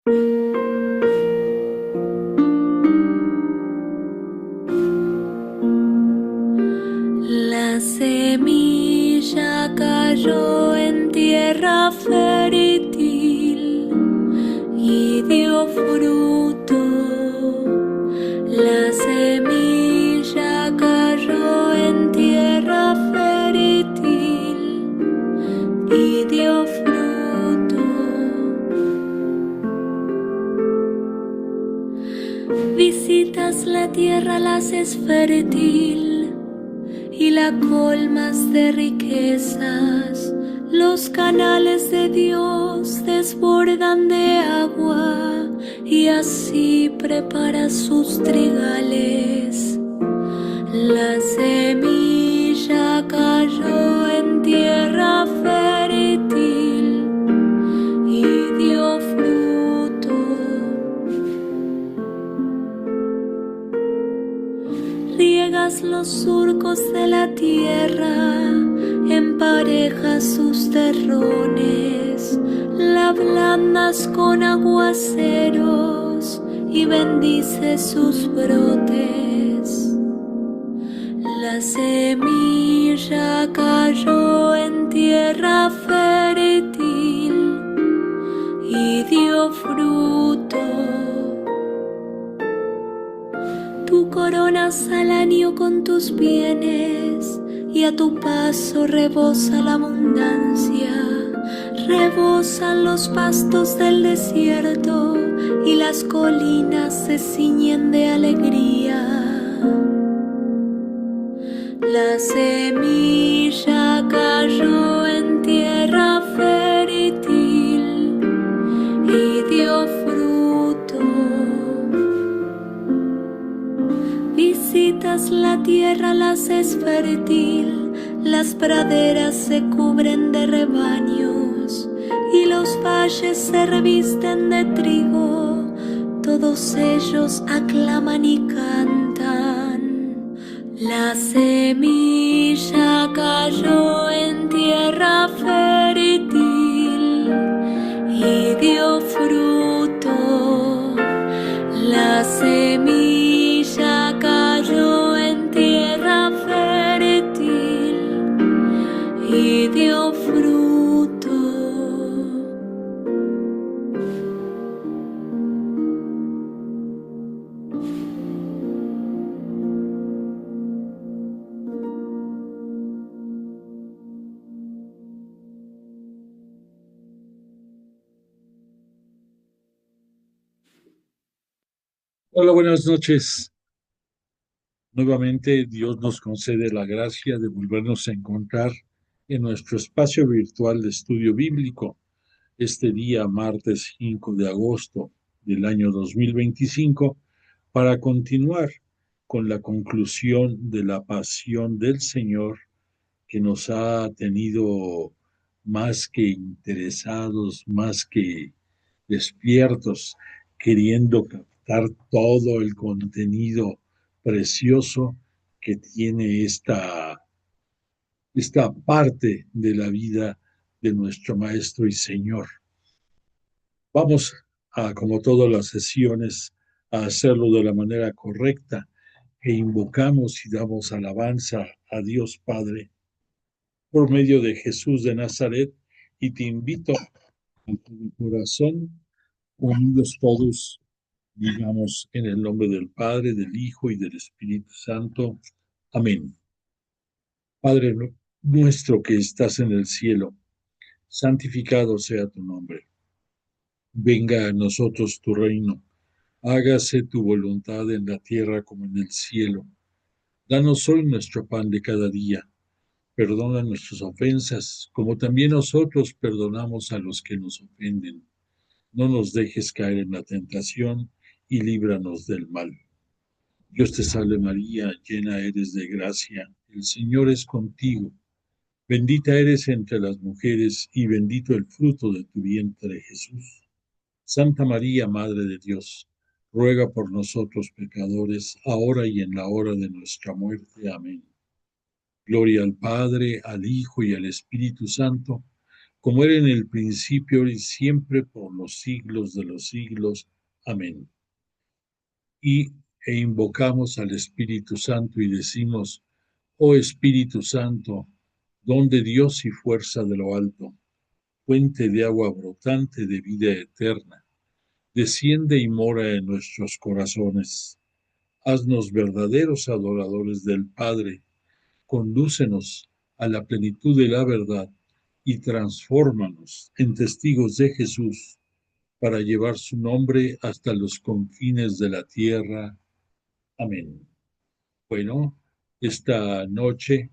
La semilla cayó en tierra fértil y dio fruto. La semilla cayó en tierra fértil y dio fruto. Visitas la tierra, la haces fértil y la colmas de riquezas. Los canales de Dios desbordan de agua y así prepara sus trigales. La semilla cayó en tierra fértil y dio fruto. Riegas los surcos de la tierra, emparejas sus terrones, la ablandas con aguaceros y bendices sus brotes. La semilla cayó en tierra fértil y dio fruto. Tú coronas al año con tus bienes y a tu paso rebosa la abundancia. Rebosan los pastos del desierto y las colinas se ciñen de alegría. La semilla cayó en tierra fértil y dio fruto. Visitas la tierra, la haces fértil, las praderas se cubren de rebaños y los valles se revisten de trigo, todos ellos aclaman y cantan. La semilla cayó en tierra fértil y dio fruto. La semilla cayó en tierra fértil y dio fruto. Hola, buenas noches. Nuevamente Dios nos concede la gracia de volvernos a encontrar en nuestro espacio virtual de estudio bíblico este día, martes 5 de agosto del año 2025, para continuar con la conclusión de la pasión del Señor que nos ha tenido más que interesados, más que despiertos, queriendo captar todo el contenido precioso que tiene esta parte de la vida de nuestro Maestro y Señor. Vamos a, como todas las sesiones, a hacerlo de la manera correcta e invocamos y damos alabanza a Dios Padre por medio de Jesús de Nazaret, y te invito con tu corazón, unidos todos, digamos en el nombre del Padre, del Hijo y del Espíritu Santo. Amén. Padre nuestro que estás en el cielo, santificado sea tu nombre. Venga a nosotros tu reino. Hágase tu voluntad en la tierra como en el cielo. Danos hoy nuestro pan de cada día. Perdona nuestras ofensas, como también nosotros perdonamos a los que nos ofenden. No nos dejes caer en la tentación y líbranos del mal. Dios te salve María, llena eres de gracia, el Señor es contigo. Bendita eres entre las mujeres y bendito el fruto de tu vientre, Jesús. Santa María, Madre de Dios, ruega por nosotros pecadores, ahora y en la hora de nuestra muerte. Amén. Gloria al Padre, al Hijo y al Espíritu Santo, como era en el principio, ahora y siempre, por los siglos de los siglos. Amén. E invocamos al Espíritu Santo y decimos: oh Espíritu Santo, don de Dios y fuerza de lo alto, fuente de agua brotante de vida eterna, desciende y mora en nuestros corazones. Haznos verdaderos adoradores del Padre, condúcenos a la plenitud de la verdad y transfórmanos en testigos de Jesús para llevar su nombre hasta los confines de la tierra. Amén. Bueno, esta noche,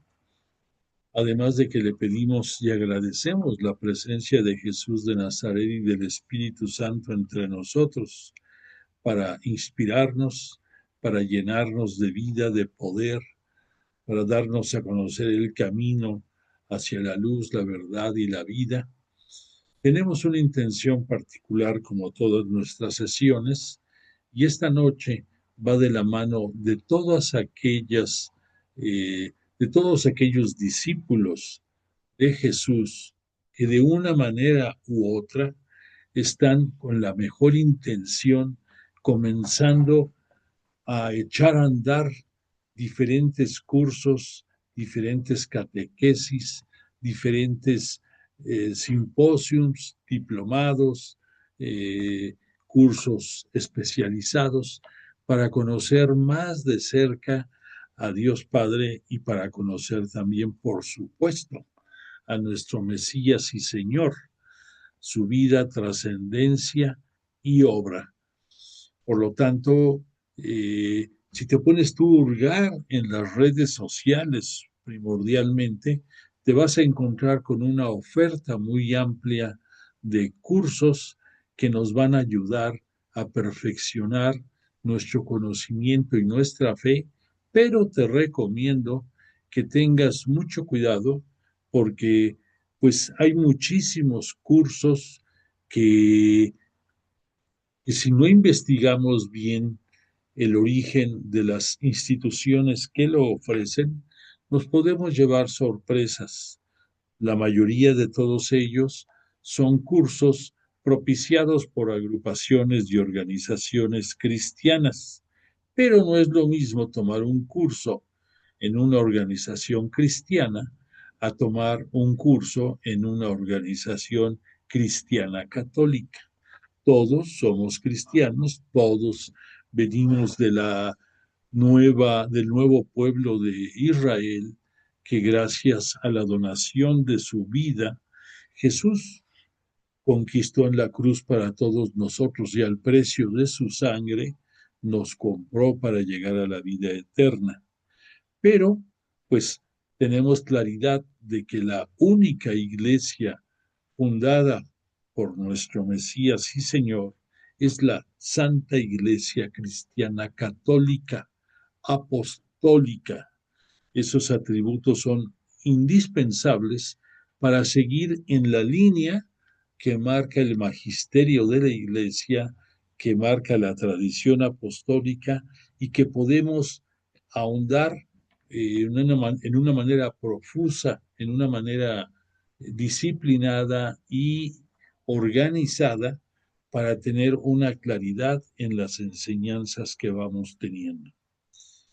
además de que le pedimos y agradecemos la presencia de Jesús de Nazaret y del Espíritu Santo entre nosotros, para inspirarnos, para llenarnos de vida, de poder, para darnos a conocer el camino hacia la luz, la verdad y la vida. Tenemos una intención particular, como todas nuestras sesiones, y esta noche va de la mano de todas aquellas, de todos aquellos discípulos de Jesús que de una manera u otra están con la mejor intención comenzando a echar a andar diferentes cursos, diferentes catequesis, diferentes simposiums, diplomados, cursos especializados para conocer más de cerca a Dios Padre y para conocer también, por supuesto, a nuestro Mesías y Señor, su vida, trascendencia y obra. Por lo tanto, si te pones tú a hurgar en las redes sociales primordialmente, te vas a encontrar con una oferta muy amplia de cursos que nos van a ayudar a perfeccionar nuestro conocimiento y nuestra fe, pero te recomiendo que tengas mucho cuidado porque pues hay muchísimos cursos que si no investigamos bien el origen de las instituciones que lo ofrecen, nos podemos llevar sorpresas. La mayoría de todos ellos son cursos propiciados por agrupaciones y organizaciones cristianas, pero no es lo mismo tomar un curso en una organización cristiana a tomar un curso en una organización cristiana católica. Todos somos cristianos, todos venimos de del nuevo pueblo de Israel, que gracias a la donación de su vida, Jesús conquistó en la cruz para todos nosotros y al precio de su sangre nos compró para llegar a la vida eterna. Pero, pues, tenemos claridad de que la única iglesia fundada por nuestro Mesías y Señor es la Santa Iglesia Cristiana Católica Apostólica. Esos atributos son indispensables para seguir en la línea que marca el magisterio de la Iglesia, que marca la tradición apostólica y que podemos ahondar en una manera profusa, en una manera disciplinada y organizada para tener una claridad en las enseñanzas que vamos teniendo.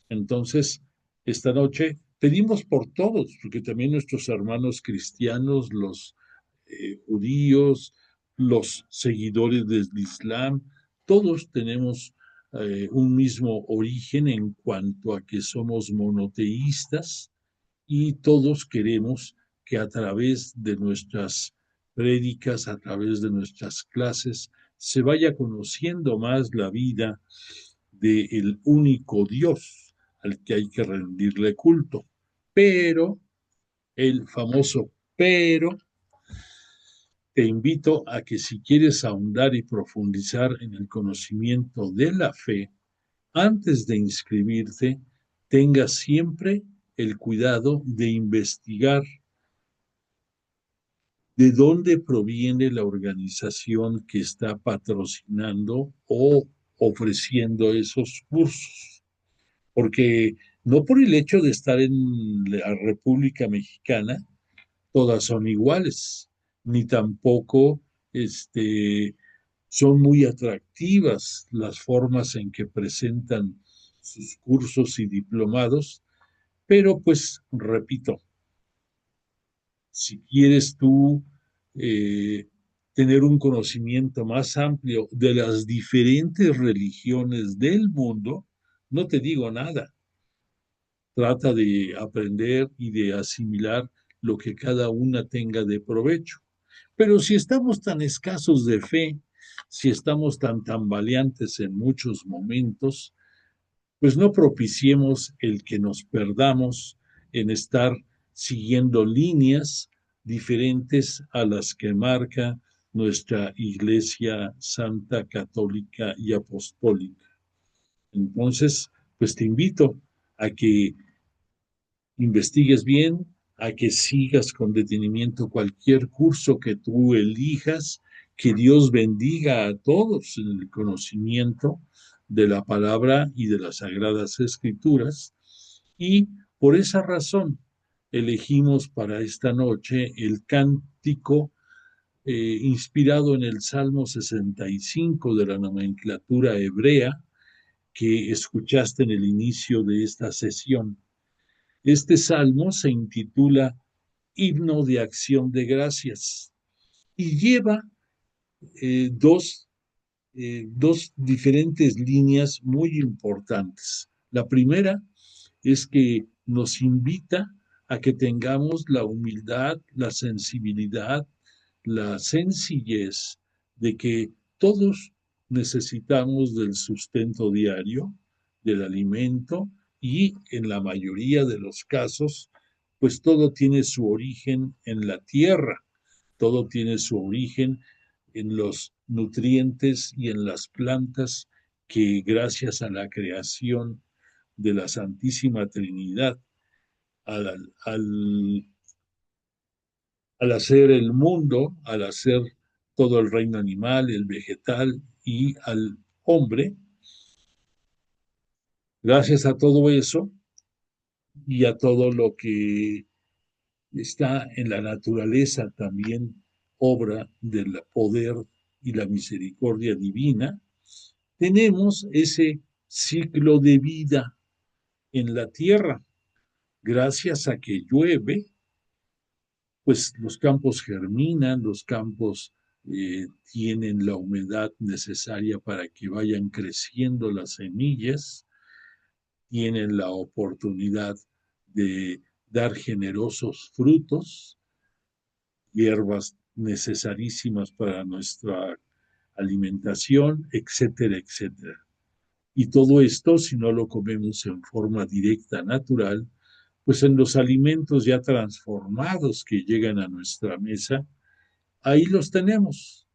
Entonces, esta noche pedimos por todos, porque también nuestros hermanos cristianos, los judíos, los seguidores del Islam, todos tenemos un mismo origen en cuanto a que somos monoteístas y todos queremos que a través de nuestras prédicas, a través de nuestras clases, se vaya conociendo más la vida del único Dios al que hay que rendirle culto. Pero, el famoso pero, te invito a que si quieres ahondar y profundizar en el conocimiento de la fe, antes de inscribirte, tengas siempre el cuidado de investigar de dónde proviene la organización que está patrocinando o ofreciendo esos cursos. Porque no por el hecho de estar en la República Mexicana, todas son iguales. ni tampoco son muy atractivas las formas en que presentan sus cursos y diplomados, pero pues repito, si quieres tú eh, tener un conocimiento más amplio de las diferentes religiones del mundo, no te digo nada. Trata de aprender y de asimilar lo que cada una tenga de provecho. Pero si estamos tan escasos de fe, si estamos tan tambaleantes en muchos momentos, pues no propiciemos el que nos perdamos en estar siguiendo líneas diferentes a las que marca nuestra Iglesia Santa, Católica y Apostólica. Entonces, pues te invito a que investigues bien, a que sigas con detenimiento cualquier curso que tú elijas, que Dios bendiga a todos en el conocimiento de la palabra y de las sagradas escrituras. Y por esa razón elegimos para esta noche el cántico inspirado en el Salmo 65 de la nomenclatura hebrea que escuchaste en el inicio de esta sesión. Este salmo se intitula Himno de Acción de Gracias y lleva dos diferentes líneas muy importantes. La primera es que nos invita a que tengamos la humildad, la sensibilidad, la sencillez de que todos necesitamos del sustento diario, del alimento, y en la mayoría de los casos, pues todo tiene su origen en la tierra, todo tiene su origen en los nutrientes y en las plantas que gracias a la creación de la Santísima Trinidad, al, al, al hacer el mundo, al hacer todo el reino animal, el vegetal y al hombre, gracias a todo eso y a todo lo que está en la naturaleza también, obra del poder y la misericordia divina, tenemos ese ciclo de vida en la tierra. Gracias a que llueve, pues los campos germinan, los campos tienen la humedad necesaria para que vayan creciendo las semillas, tienen la oportunidad de dar generosos frutos, hierbas necesarísimas para nuestra alimentación, etcétera, etcétera. Y todo esto, si no lo comemos en forma directa, natural, pues en los alimentos ya transformados que llegan a nuestra mesa, ahí los tenemos.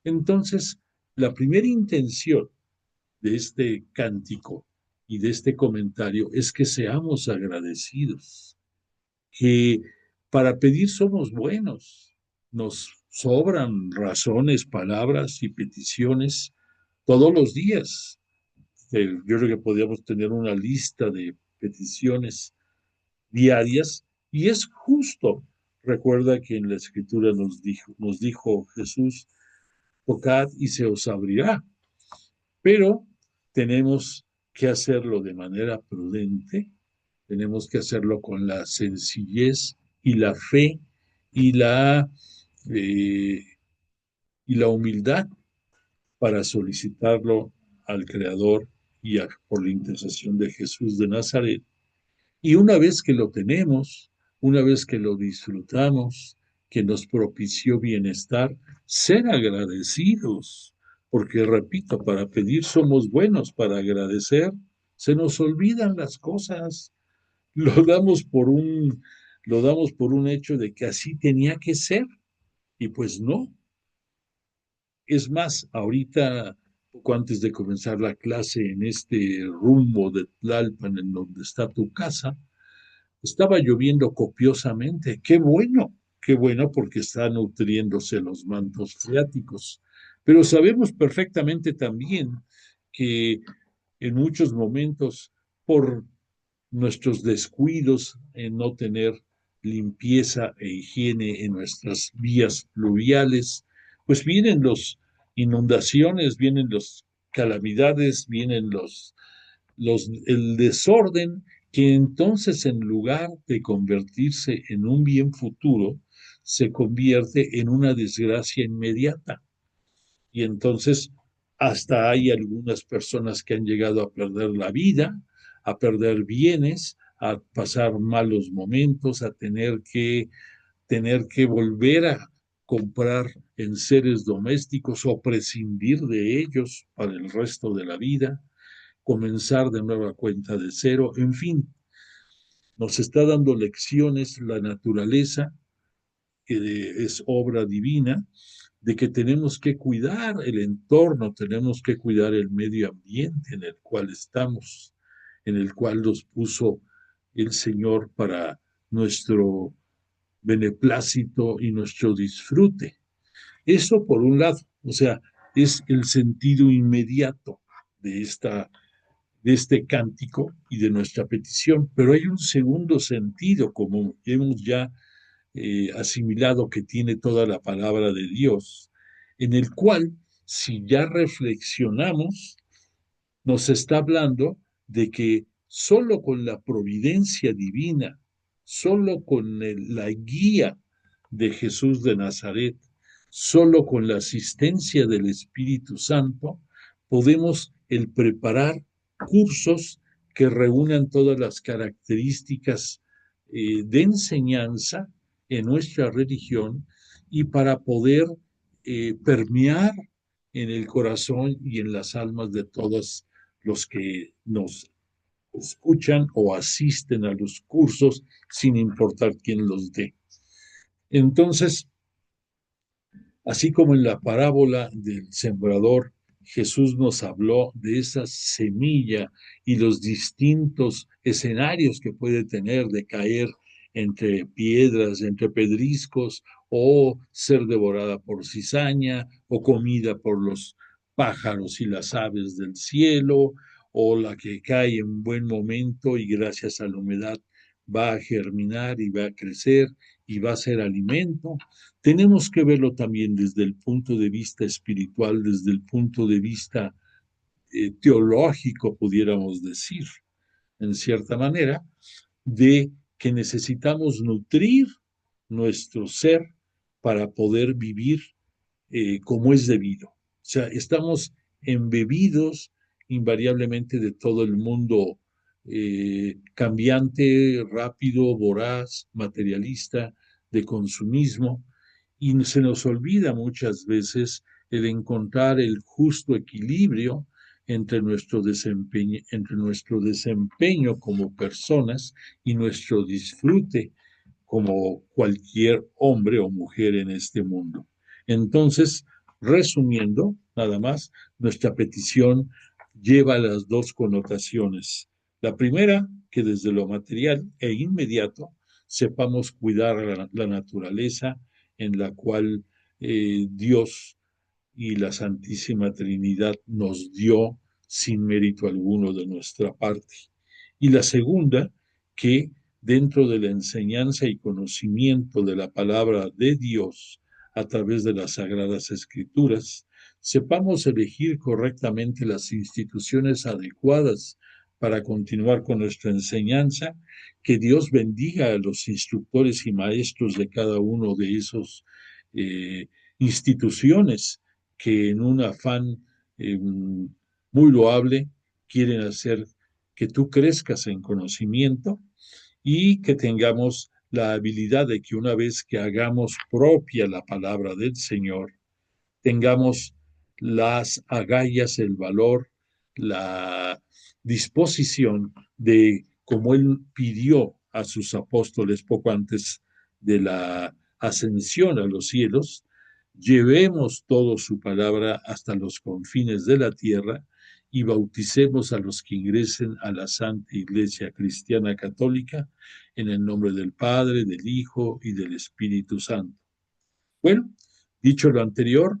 Entonces, la primera intención de este cántico y de este comentario es que seamos agradecidos, que para pedir somos buenos, nos sobran razones, palabras y peticiones todos los días. Yo creo que podríamos tener una lista de peticiones diarias y es justo. Recuerda que en la escritura nos dijo Jesús, tocad y se os abrirá, pero tenemos que hacerlo de manera prudente, tenemos que hacerlo con la sencillez y la fe y eh, y la humildad para solicitarlo al Creador y por la intercesión de Jesús de Nazaret. Y una vez que lo tenemos, una vez que lo disfrutamos, que nos propició bienestar, ser agradecidos, porque repito, para pedir somos buenos, para agradecer se nos olvidan las cosas, lo damos por un, lo damos por un hecho de que así tenía que ser, y pues no. Es más, ahorita, poco antes de comenzar la clase en este rumbo de Tlalpan, en donde está tu casa, estaba lloviendo copiosamente. Qué bueno porque están nutriéndose los mantos freáticos. Pero sabemos perfectamente también que en muchos momentos, por nuestros descuidos en no tener limpieza e higiene en nuestras vías fluviales, pues vienen las inundaciones, vienen las calamidades, vienen el desorden, que entonces en lugar de convertirse en un bien futuro, se convierte en una desgracia inmediata. Y entonces hasta hay algunas personas que han llegado a perder la vida, a perder bienes, a pasar malos momentos, a tener que volver a comprar en seres domésticos o prescindir de ellos para el resto de la vida, comenzar de nueva cuenta de cero, en fin, nos está dando lecciones la naturaleza, que es obra divina, de que tenemos que cuidar el entorno, tenemos que cuidar el medio ambiente en el cual estamos, en el cual nos puso el Señor para nuestro beneplácito y nuestro disfrute. Eso por un lado, o sea, es el sentido inmediato de este cántico y de nuestra petición, pero hay un segundo sentido, como hemos ya asimilado, que tiene toda la palabra de Dios, en el cual, si ya reflexionamos, nos está hablando de que solo con la providencia divina, solo con la guía de Jesús de Nazaret, solo con la asistencia del Espíritu Santo, podemos el preparar cursos que reúnan todas las características de enseñanza en nuestra religión, y para poder permear en el corazón y en las almas de todos los que nos escuchan o asisten a los cursos, sin importar quién los dé. Entonces, así como en la parábola del sembrador, Jesús nos habló de esa semilla y los distintos escenarios que puede tener de caer entre piedras, entre pedriscos, o ser devorada por cizaña, o comida por los pájaros y las aves del cielo, o la que cae en buen momento y gracias a la humedad va a germinar y va a crecer y va a ser alimento. Tenemos que verlo también desde el punto de vista espiritual, desde el punto de vista teológico, pudiéramos decir, en cierta manera, de que necesitamos nutrir nuestro ser para poder vivir como es debido. O sea, estamos embebidos invariablemente de todo el mundo cambiante, rápido, voraz, materialista, de consumismo, y se nos olvida muchas veces el encontrar el justo equilibrio entre nuestro desempeño como personas y nuestro disfrute como cualquier hombre o mujer en este mundo. Entonces, resumiendo, nada más, nuestra petición lleva las dos connotaciones. La primera, que desde lo material e inmediato sepamos cuidar la naturaleza en la cual Dios y la Santísima Trinidad nos dio sin mérito alguno de nuestra parte. Y la segunda, que dentro de la enseñanza y conocimiento de la palabra de Dios a través de las Sagradas Escrituras, sepamos elegir correctamente las instituciones adecuadas para continuar con nuestra enseñanza. Que Dios bendiga a los instructores y maestros de cada uno de esos instituciones que en un afán muy loable quieren hacer que tú crezcas en conocimiento, y que tengamos la habilidad de que una vez que hagamos propia la palabra del Señor, tengamos las agallas, el valor, la disposición de, como Él pidió a sus apóstoles poco antes de la ascensión a los cielos, llevemos toda su palabra hasta los confines de la tierra y bauticemos a los que ingresen a la Santa Iglesia Cristiana Católica en el nombre del Padre, del Hijo y del Espíritu Santo. Bueno, dicho lo anterior,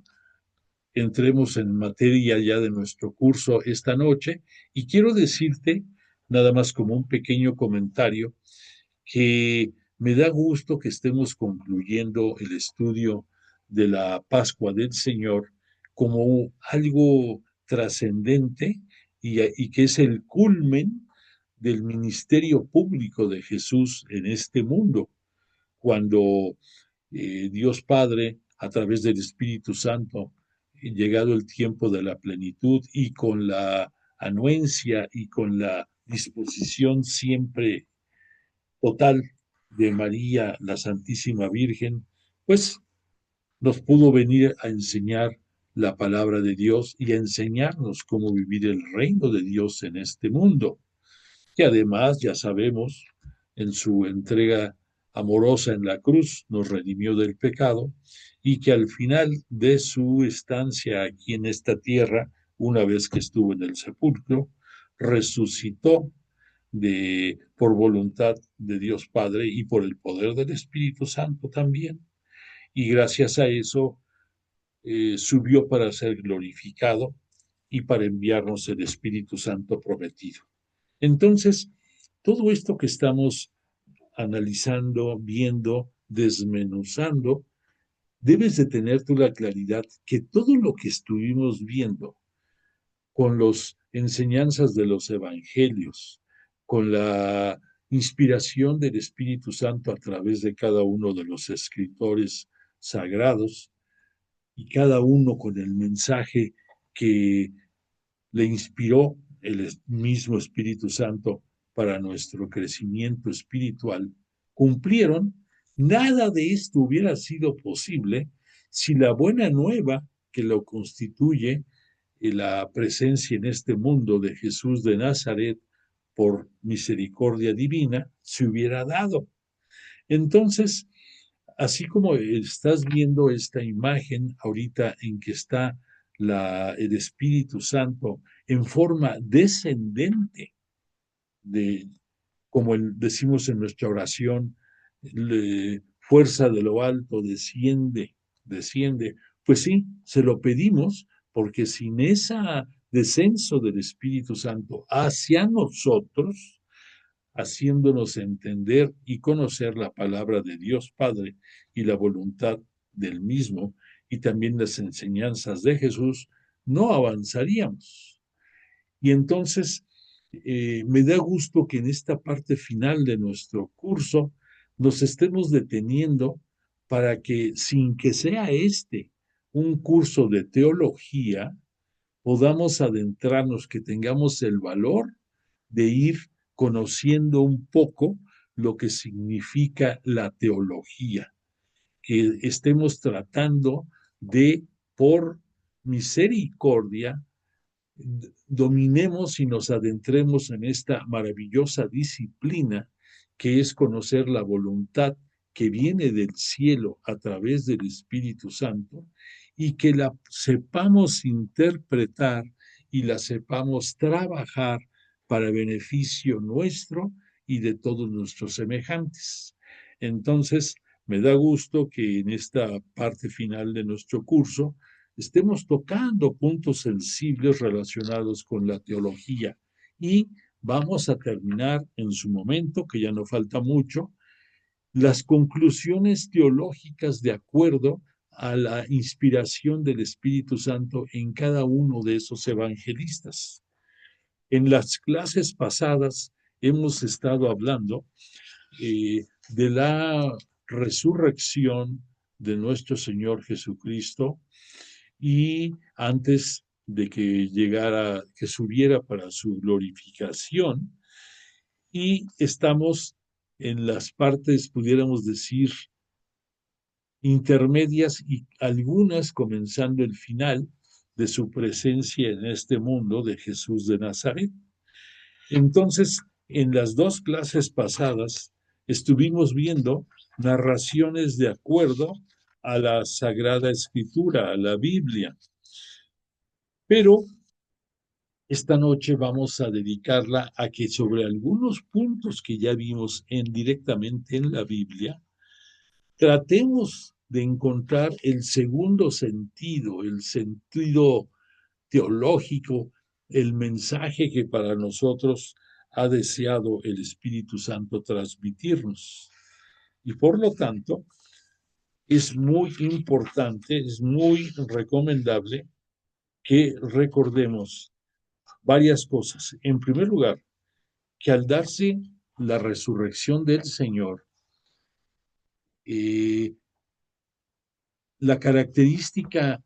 entremos en materia ya de nuestro curso esta noche, y quiero decirte, nada más como un pequeño comentario, que Me da gusto que estemos concluyendo el estudio de la Pascua del Señor como algo trascendente y que es el culmen del ministerio público de Jesús en este mundo, cuando Dios Padre, a través del Espíritu Santo, llegado el tiempo de la plenitud y con la anuencia y con la disposición siempre total de María, la Santísima Virgen, pues nos pudo venir a enseñar la palabra de Dios y a enseñarnos cómo vivir el reino de Dios en este mundo, que además, ya sabemos, en su entrega amorosa en la cruz nos redimió del pecado y que al final de su estancia aquí en esta tierra, una vez que estuvo en el sepulcro, resucitó por voluntad de Dios Padre y por el poder del Espíritu Santo también. Y gracias a eso subió para ser glorificado y para enviarnos el Espíritu Santo prometido. Entonces, todo esto que estamos analizando, viendo, desmenuzando, debes de tener tú la claridad que todo lo que estuvimos viendo con las enseñanzas de los evangelios, con la inspiración del Espíritu Santo a través de cada uno de los escritores sagrados y cada uno con el mensaje que le inspiró el mismo Espíritu Santo para nuestro crecimiento espiritual, cumplieron. Nada de esto hubiera sido posible si la buena nueva que lo constituye la presencia en este mundo de Jesús de Nazaret por misericordia divina se hubiera dado. Entonces, así como estás viendo esta imagen ahorita en que está el Espíritu Santo en forma descendente, como decimos en nuestra oración, fuerza de lo alto, desciende, desciende. Pues sí, se lo pedimos porque sin ese descenso del Espíritu Santo hacia nosotros, haciéndonos entender y conocer la palabra de Dios Padre y la voluntad del mismo, y también las enseñanzas de Jesús, no avanzaríamos. Y entonces me da gusto que en esta parte final de nuestro curso nos estemos deteniendo para que, sin que sea un curso de teología, podamos adentrarnos, que tengamos el valor de ir conociendo un poco lo que significa la teología, que estemos tratando de, por misericordia, dominemos y nos adentremos en esta maravillosa disciplina que es conocer la voluntad que viene del cielo a través del Espíritu Santo y que la sepamos interpretar y la sepamos trabajar para beneficio nuestro y de todos nuestros semejantes. Entonces, me da gusto que en esta parte final de nuestro curso estemos tocando puntos sensibles relacionados con la teología y vamos a terminar en su momento, que ya no falta mucho, las conclusiones teológicas de acuerdo a la inspiración del Espíritu Santo en cada uno de esos evangelistas. En las clases pasadas hemos estado hablando de la resurrección de nuestro Señor Jesucristo y antes de que llegara, que subiera para su glorificación, y estamos en las partes, pudiéramos decir, intermedias y algunas comenzando el final de su presencia en este mundo de Jesús de Nazaret. Entonces, en las dos clases pasadas estuvimos viendo narraciones de acuerdo a la Sagrada Escritura, a la Biblia. Pero esta noche vamos a dedicarla a que sobre algunos puntos que ya vimos directamente en la Biblia, tratemos de encontrar el segundo sentido, el sentido teológico, el mensaje que para nosotros ha deseado el Espíritu Santo transmitirnos. Y por lo tanto, es muy importante, es muy recomendable que recordemos varias cosas. En primer lugar, que al darse la resurrección del Señor, eh, la característica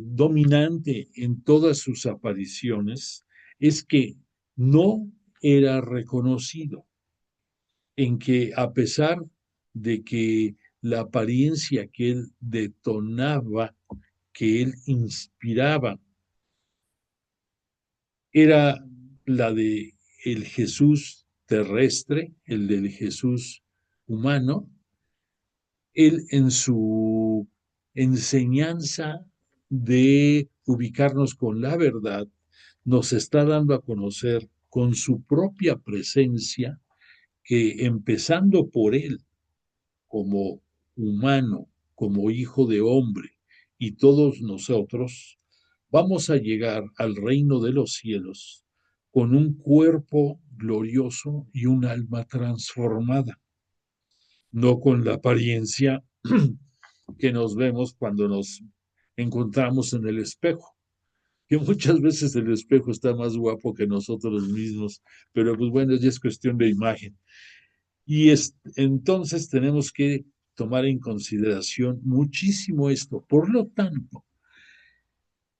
dominante en todas sus apariciones es que no era reconocido, en que a pesar de que la apariencia que él detonaba, que él inspiraba, era la de el Jesús terrestre, el del Jesús humano, él en su enseñanza de ubicarnos con la verdad, nos está dando a conocer con su propia presencia que empezando por él como humano, como hijo de hombre, y todos nosotros vamos a llegar al reino de los cielos con un cuerpo glorioso y un alma transformada, no con la apariencia que nos vemos cuando nos encontramos en el espejo, que muchas veces el espejo está más guapo que nosotros mismos, pero pues bueno, ya es cuestión de imagen. Y entonces tenemos que tomar en consideración muchísimo esto. Por lo tanto,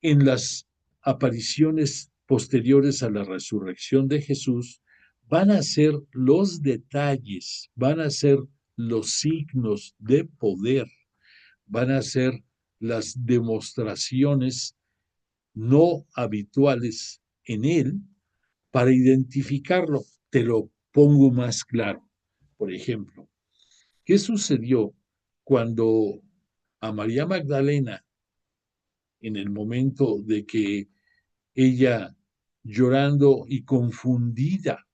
en las apariciones posteriores a la resurrección de Jesús, van a ser los detalles, van a ser los signos de poder, van a ser las demostraciones no habituales en él para identificarlo. Te lo pongo más claro. Por ejemplo, ¿qué sucedió cuando a María Magdalena, en el momento de que ella, llorando y confundida,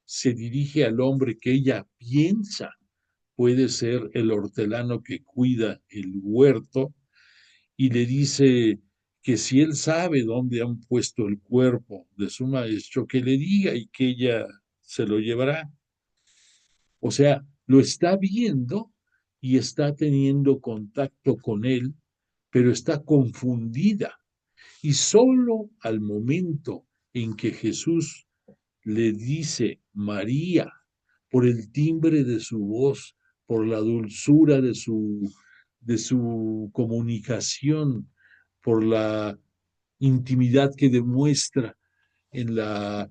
se dirige al hombre que ella piensa puede ser el hortelano que cuida el huerto y le dice que si él sabe dónde han puesto el cuerpo de su maestro, que le diga y que ella se lo llevará? O sea, lo está viendo y está teniendo contacto con él, pero está confundida. Y solo al momento en que Jesús le dice María, por el timbre de su voz, por la dulzura de su comunicación, por la intimidad que demuestra en la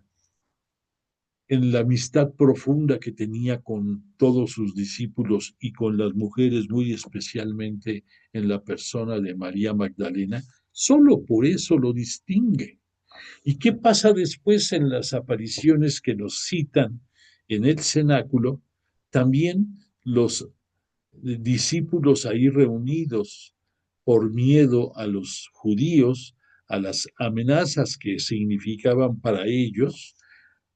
amistad profunda que tenía con todos sus discípulos y con las mujeres, muy especialmente en la persona de María Magdalena, solo por eso lo distingue. ¿Y qué pasa después en las apariciones que nos citan en el cenáculo? También los discípulos ahí reunidos por miedo a los judíos, a las amenazas que significaban para ellos,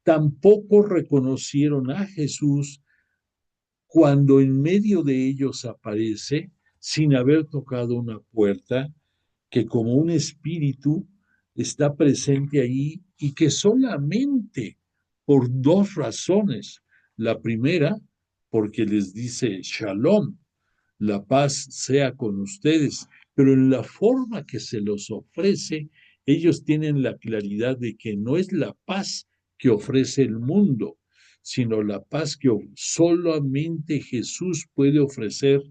tampoco reconocieron a Jesús cuando en medio de ellos aparece sin haber tocado una puerta, que como un espíritu está presente ahí y que solamente por dos razones. La primera, porque les dice Shalom, la paz sea con ustedes, pero en la forma que se los ofrece, ellos tienen la claridad de que no es la paz que ofrece el mundo, sino la paz que solamente Jesús puede ofrecer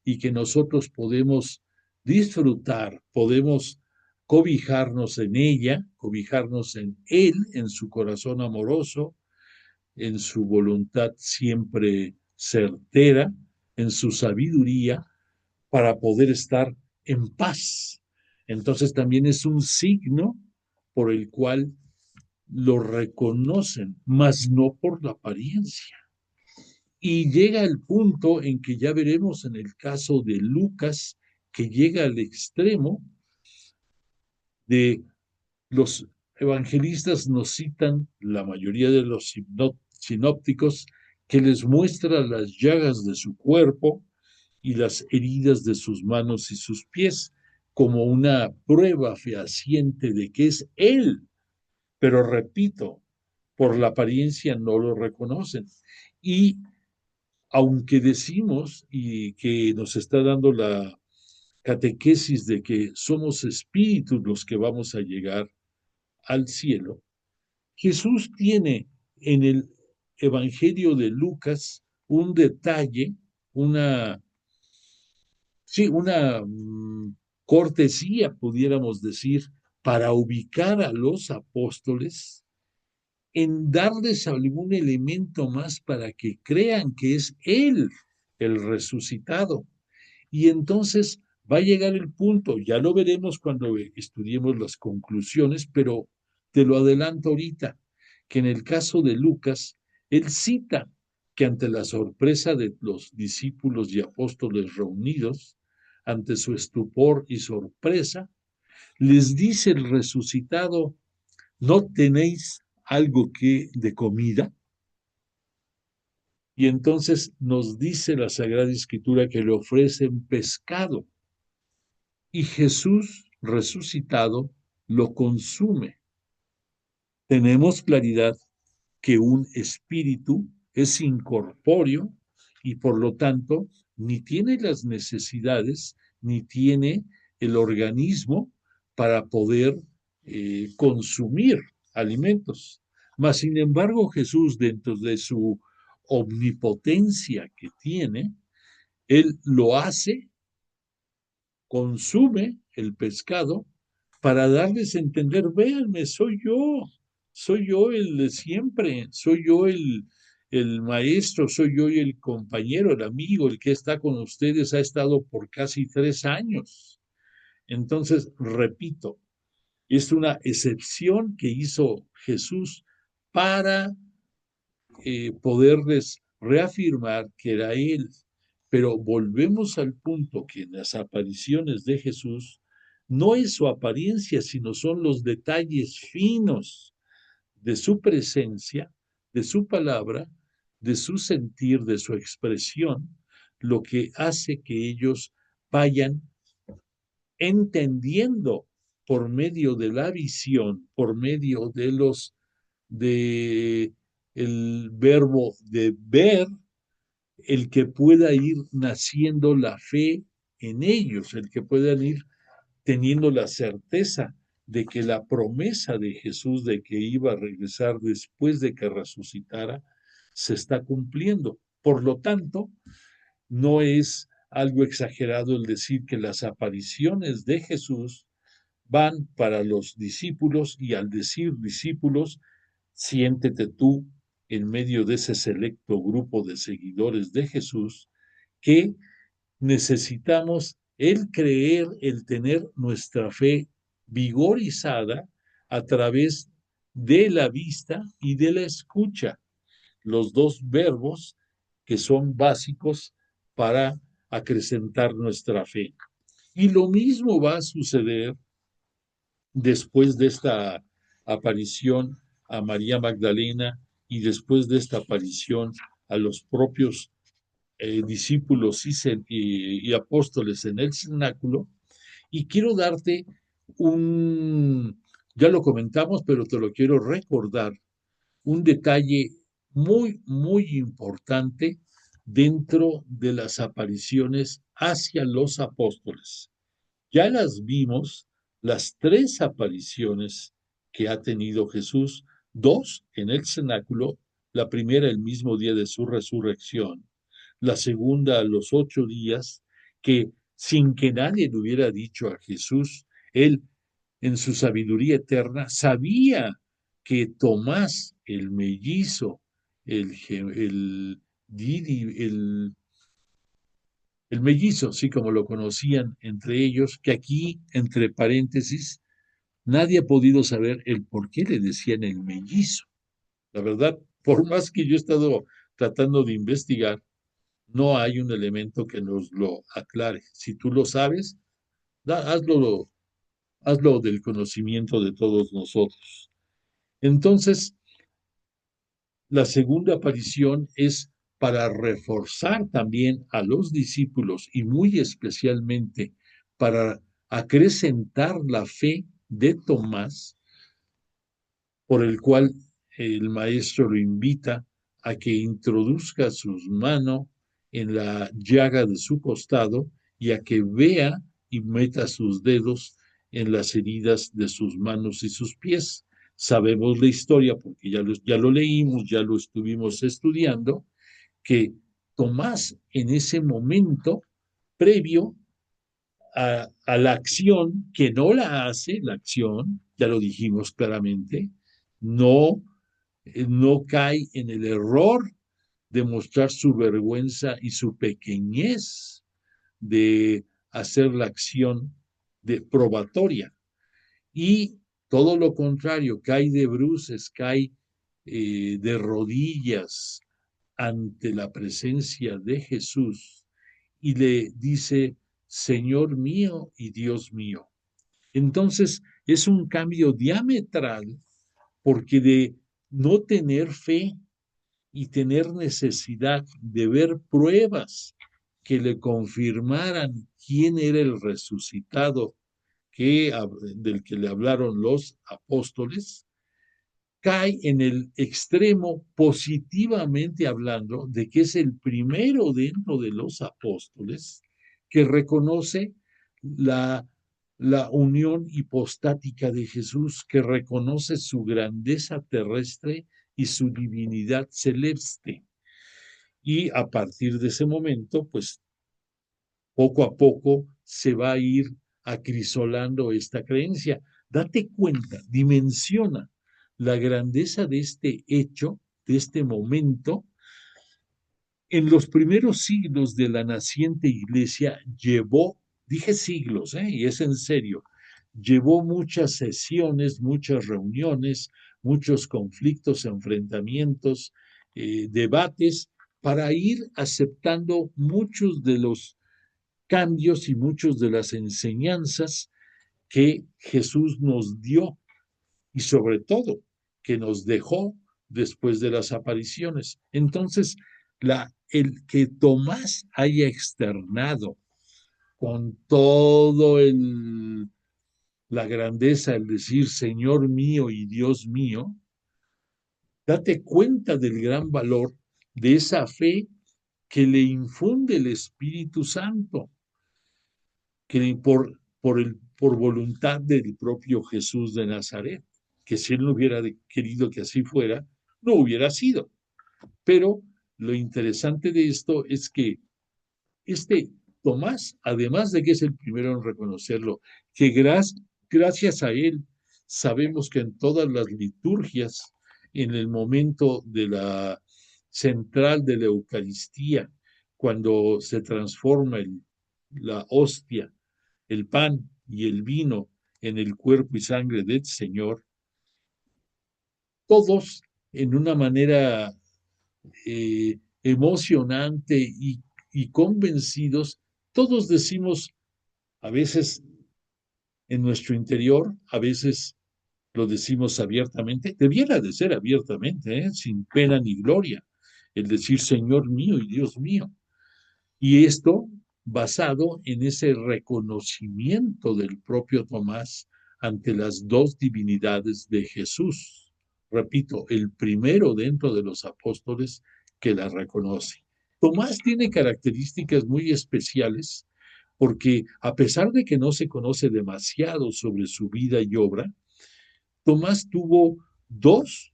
y que nosotros podemos disfrutar, podemos cobijarnos en ella, cobijarnos en Él, en su corazón amoroso, en su voluntad siempre certera, en su sabiduría, para poder estar en paz. Entonces también es un signo por el cual lo reconocen, mas no por la apariencia. Y llega el punto en que ya veremos en el caso de Lucas, que llega al extremo de los evangelistas nos citan, la mayoría de los sinópticos, que les muestra las llagas de su cuerpo y las heridas de sus manos y sus pies, como una prueba fehaciente de que es Él. Pero repito, por la apariencia no lo reconocen. Y aunque decimos y que nos está dando la catequesis de que somos espíritus los que vamos a llegar al cielo, Jesús tiene en el Evangelio de Lucas un detalle, una, sí, una cortesía, pudiéramos decir, para ubicar a los apóstoles, en darles algún elemento más para que crean que es Él el resucitado. Y entonces va a llegar el punto, ya lo veremos cuando estudiemos las conclusiones, pero te lo adelanto ahorita, que en el caso de Lucas, él cita que ante la sorpresa de los discípulos y apóstoles reunidos, ante su estupor y sorpresa, les dice el resucitado, ¿no tenéis algo que de comida? Y entonces nos dice la Sagrada Escritura que le ofrecen pescado. Y Jesús resucitado lo consume. Tenemos claridad que un espíritu es incorpóreo y por lo tanto ni tiene las necesidades, ni tiene el organismo para poder consumir alimentos. Mas, sin embargo, Jesús, dentro de su omnipotencia que tiene, él lo hace, consume el pescado para darles a entender, véanme, soy yo el de siempre, soy yo el maestro, soy yo el compañero, el amigo, el que está con ustedes, ha estado por casi 3 años. Entonces, repito, es una excepción que hizo Jesús para poderles reafirmar que era Él. Pero volvemos al punto que en las apariciones de Jesús no es su apariencia, sino son los detalles finos de su presencia, de su palabra, de su sentir, de su expresión, lo que hace que ellos vayan entendiendo por medio de la visión, por medio de los de el verbo de ver, el que pueda ir naciendo la fe en ellos, el que puedan ir teniendo la certeza de que la promesa de Jesús de que iba a regresar después de que resucitara se está cumpliendo. Por lo tanto, no es algo exagerado el decir que las apariciones de Jesús van para los discípulos y al decir discípulos, siéntete tú en medio de ese selecto grupo de seguidores de Jesús que necesitamos el creer, el tener nuestra fe vigorizada a través de la vista y de la escucha, los dos verbos que son básicos para acrecentar nuestra fe. Y lo mismo va a suceder después de esta aparición a María Magdalena y después de esta aparición a los propios discípulos y apóstoles en el cenáculo. Y quiero darte ya lo comentamos, pero te lo quiero recordar, un detalle muy, muy importante dentro de las apariciones hacia los apóstoles. Ya las vimos, las 3 apariciones que ha tenido Jesús, 2 en el cenáculo, la primera el mismo día de su resurrección, la segunda a los 8 días, que sin que nadie le hubiera dicho a Jesús, él en su sabiduría eterna sabía que Tomás, el mellizo, el el mellizo, sí como lo conocían entre ellos, que aquí, entre paréntesis, nadie ha podido saber el por qué le decían el mellizo. La verdad, por más que yo he estado tratando de investigar, no hay un elemento que nos lo aclare. Si tú lo sabes, hazlo del conocimiento de todos nosotros. Entonces, la segunda aparición es para reforzar también a los discípulos y muy especialmente para acrecentar la fe de Tomás, por el cual el maestro lo invita a que introduzca sus manos en la llaga de su costado y a que vea y meta sus dedos en las heridas de sus manos y sus pies. Sabemos la historia porque ya lo leímos, ya lo estuvimos estudiando, que Tomás en ese momento previo la acción, que no la hace, la acción, ya lo dijimos claramente, no, no cae en el error de mostrar su vergüenza y su pequeñez de hacer la acción de probatoria. Y todo lo contrario, cae de bruces, cae de rodillas ante la presencia de Jesús y le dice, Señor mío y Dios mío. Entonces es un cambio diametral porque de no tener fe y tener necesidad de ver pruebas que le confirmaran quién era el resucitado del que le hablaron los apóstoles, cae en el extremo positivamente hablando de que es el primero dentro de los apóstoles que reconoce la unión hipostática de Jesús, que reconoce su grandeza terrestre y su divinidad celeste. Y a partir de ese momento, pues poco a poco se va a ir acrisolando esta creencia. Date cuenta, dimensiona la grandeza de este hecho, de este momento. En los primeros siglos de la naciente iglesia llevó, dije siglos, y es en serio, llevó muchas sesiones, muchas reuniones, muchos conflictos, enfrentamientos, debates, para ir aceptando muchos de los cambios y muchas de las enseñanzas que Jesús nos dio y sobre todo que nos dejó después de las apariciones. Entonces, el que Tomás haya externado con todo la grandeza, el decir Señor mío y Dios mío, date cuenta del gran valor de esa fe que le infunde el Espíritu Santo, que por voluntad del propio Jesús de Nazaret, que si él no hubiera querido que así fuera, no hubiera sido. Pero lo interesante de esto es que este Tomás, además de que es el primero en reconocerlo, que gracias a él sabemos que en todas las liturgias, en el momento de la central de la Eucaristía, cuando se transforma la hostia, el pan y el vino en el cuerpo y sangre del Señor, todos en una manera emocionante y convencidos, todos decimos, a veces en nuestro interior, a veces lo decimos abiertamente, debiera de ser abiertamente, sin pena ni gloria, el decir Señor mío y Dios mío. Y esto basado en ese reconocimiento del propio Tomás ante las dos divinidades de Jesús. Repito, el primero dentro de los apóstoles que la reconoce. Tomás tiene características muy especiales porque a pesar de que no se conoce demasiado sobre su vida y obra, Tomás tuvo dos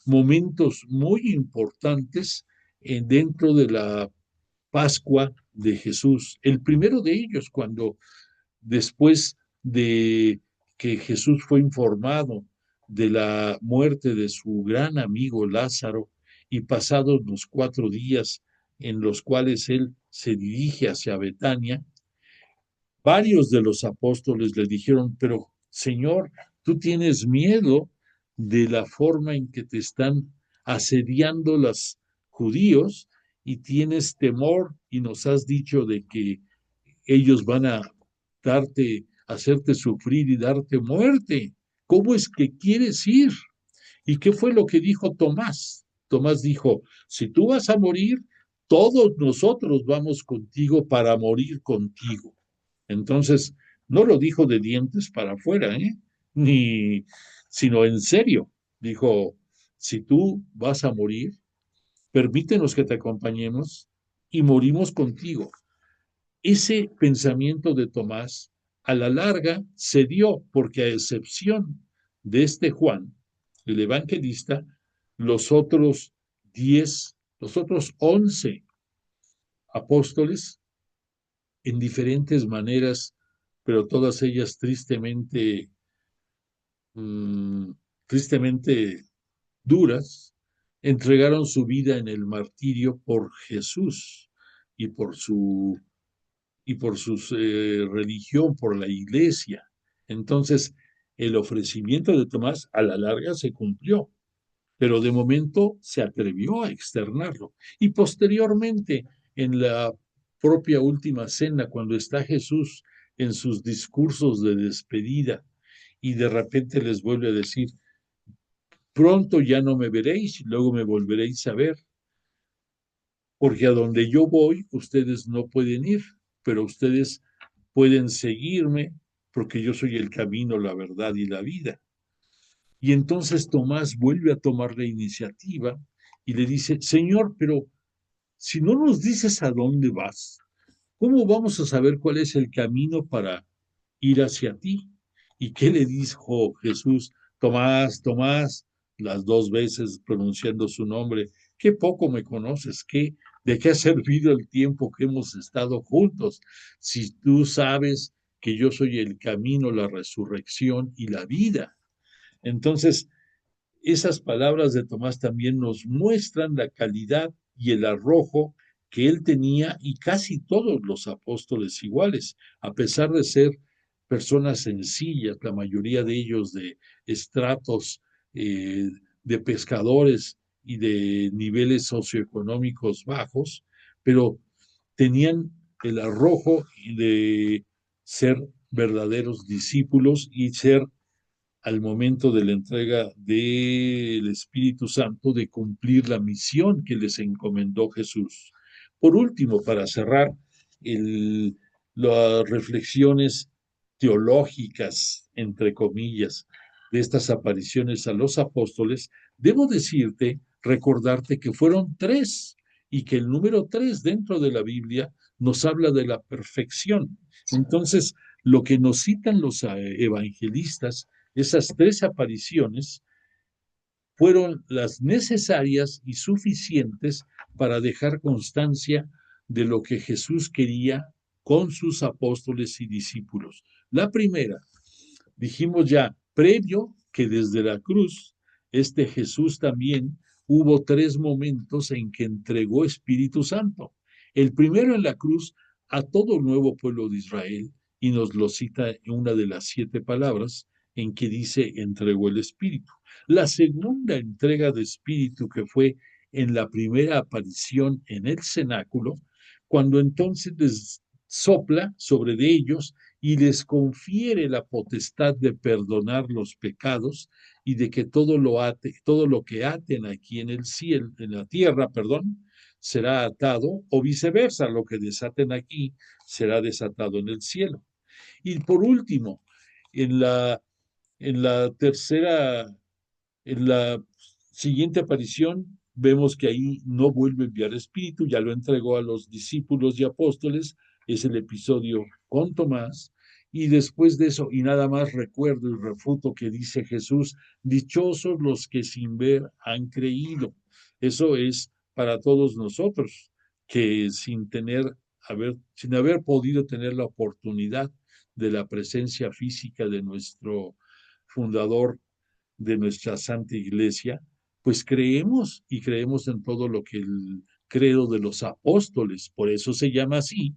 momentos muy importantes dentro de la Pascua de Jesús. El primero de ellos, cuando después de que Jesús fue informado de la muerte de su gran amigo Lázaro y pasados los 4 días en los cuales él se dirige hacia Betania, varios de los apóstoles le dijeron, pero Señor, tú tienes miedo de la forma en que te están asediando los judíos y tienes temor y nos has dicho de que ellos van a hacerte sufrir y darte muerte. ¿Cómo es que quieres ir? ¿Y qué fue lo que dijo Tomás? Tomás dijo, si tú vas a morir, todos nosotros vamos contigo para morir contigo. Entonces, no lo dijo de dientes para afuera, sino en serio. Dijo, si tú vas a morir, permítenos que te acompañemos y morimos contigo. Ese pensamiento de Tomás a la larga se dio porque a excepción de este Juan, el evangelista, los otros 10, los otros 11 apóstoles, en diferentes maneras, pero todas ellas tristemente duras, entregaron su vida en el martirio por Jesús y por su religión, por la iglesia. Entonces, el ofrecimiento de Tomás a la larga se cumplió, pero de momento se atrevió a externarlo. Y posteriormente, en la propia última cena, cuando está Jesús en sus discursos de despedida y de repente les vuelve a decir, pronto ya no me veréis y luego me volveréis a ver, porque a donde yo voy, ustedes no pueden ir, pero ustedes pueden seguirme porque yo soy el camino, la verdad y la vida. Y entonces Tomás vuelve a tomar la iniciativa y le dice, Señor, pero si no nos dices a dónde vas, ¿cómo vamos a saber cuál es el camino para ir hacia ti? ¿Y qué le dijo Jesús? Tomás, Tomás, las dos veces pronunciando su nombre, qué poco me conoces, de qué ha servido el tiempo que hemos estado juntos, si tú sabes que yo soy el camino, la resurrección y la vida. Entonces, esas palabras de Tomás también nos muestran la calidad y el arrojo que él tenía y casi todos los apóstoles iguales, a pesar de ser personas sencillas, la mayoría de ellos de estratos de pescadores y de niveles socioeconómicos bajos, pero tenían el arrojo de ser verdaderos discípulos y ser al momento de la entrega del Espíritu Santo de cumplir la misión que les encomendó Jesús. Por último, para cerrar las reflexiones teológicas, entre comillas, de estas apariciones a los apóstoles, debo decirte, recordarte que fueron tres y que el número tres dentro de la Biblia nos habla de la perfección. Entonces, lo que nos citan los evangelistas, esas tres apariciones, fueron las necesarias y suficientes para dejar constancia de lo que Jesús quería con sus apóstoles y discípulos. La primera, dijimos ya, previo que desde la cruz, este Jesús también hubo tres momentos en que entregó Espíritu Santo. El primero en la cruz a todo el nuevo pueblo de Israel, y nos lo cita en una de las 7 palabras en que dice entregó el Espíritu. La segunda entrega de Espíritu que fue en la primera aparición en el cenáculo, cuando entonces les sopla sobre de ellos y les confiere la potestad de perdonar los pecados y de que todo lo que aten aquí en el cielo, en la tierra, perdón, será atado, o viceversa, lo que desaten aquí será desatado en el cielo. Y por último, en la, en la tercera, en la siguiente aparición, vemos que ahí no vuelve a enviar espíritu, ya lo entregó a los discípulos y apóstoles, es el episodio con Tomás, y después de eso, y nada más recuerdo y refuto que dice Jesús, dichosos los que sin ver han creído. Eso es para todos nosotros, que sin haber podido tener la oportunidad de la presencia física de nuestro fundador, de nuestra Santa Iglesia, pues creemos y creemos en todo lo que el credo de los apóstoles, por eso se llama así,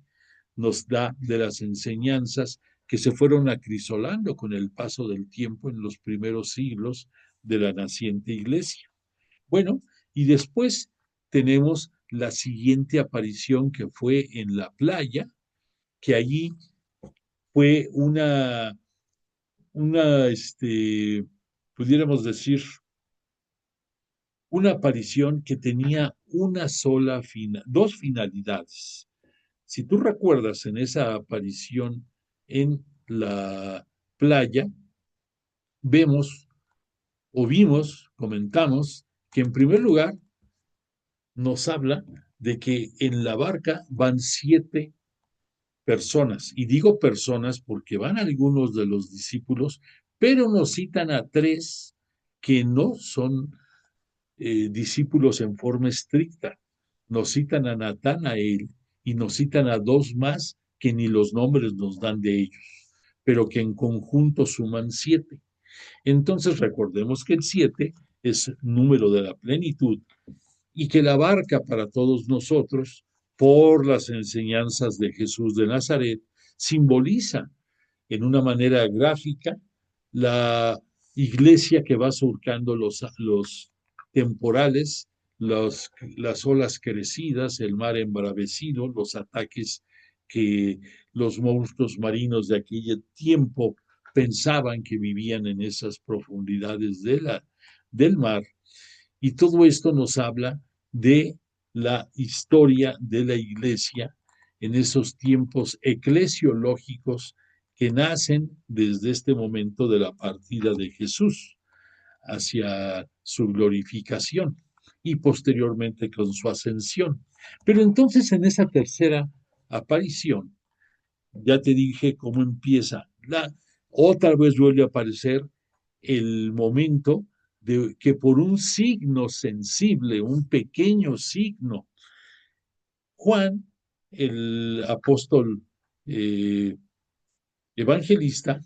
nos da de las enseñanzas que se fueron acrisolando con el paso del tiempo en los primeros siglos de la naciente Iglesia. Bueno, y después tenemos la siguiente aparición que fue en la playa, que allí fue pudiéramos decir, una aparición que tenía dos finalidades. Si tú recuerdas en esa aparición en la playa, comentamos, que en primer lugar nos habla de que en la barca van 7 personas. Y digo personas porque van algunos de los discípulos, pero nos citan a 3 que no son discípulos en forma estricta. Nos citan a Natanael y nos citan a 2 más que ni los nombres nos dan de ellos, pero que en conjunto suman 7. Entonces recordemos que el 7 es número de la plenitud y que la barca para todos nosotros, por las enseñanzas de Jesús de Nazaret, simboliza en una manera gráfica la iglesia que va surcando los temporales, las olas crecidas, el mar embravecido, los ataques que los monstruos marinos de aquel tiempo pensaban que vivían en esas profundidades del mar. Y todo esto nos habla de la historia de la iglesia en esos tiempos eclesiológicos que nacen desde este momento de la partida de Jesús hacia su glorificación y posteriormente con su ascensión. Pero entonces en esa tercera aparición, ya te dije cómo empieza. Otra vez vuelve a aparecer el momento de que por un signo sensible, un pequeño signo, Juan, el apóstol evangelista,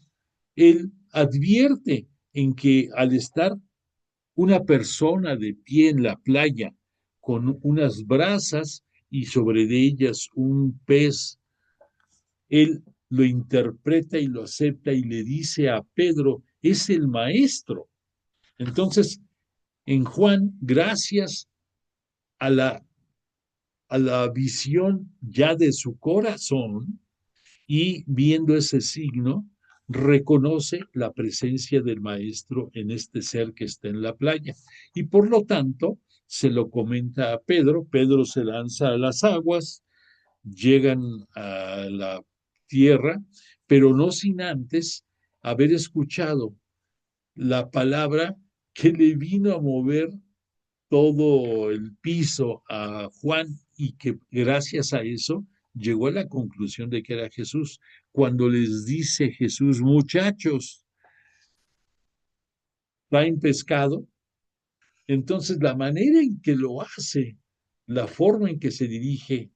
él advierte en que al estar una persona de pie en la playa con unas brasas y sobre de ellas un pez, él lo interpreta y lo acepta y le dice a Pedro, es el maestro. Entonces, en Juan, gracias a la visión ya de su corazón y viendo ese signo, reconoce la presencia del maestro en este ser que está en la playa. Y por lo tanto, se lo comenta a Pedro, Pedro se lanza a las aguas, llegan a la tierra, pero no sin antes haber escuchado la palabra que le vino a mover todo el piso a Juan y que gracias a eso llegó a la conclusión de que era Jesús. Cuando les dice Jesús, muchachos, traen pescado, entonces la manera en que lo hace, la forma en que se dirige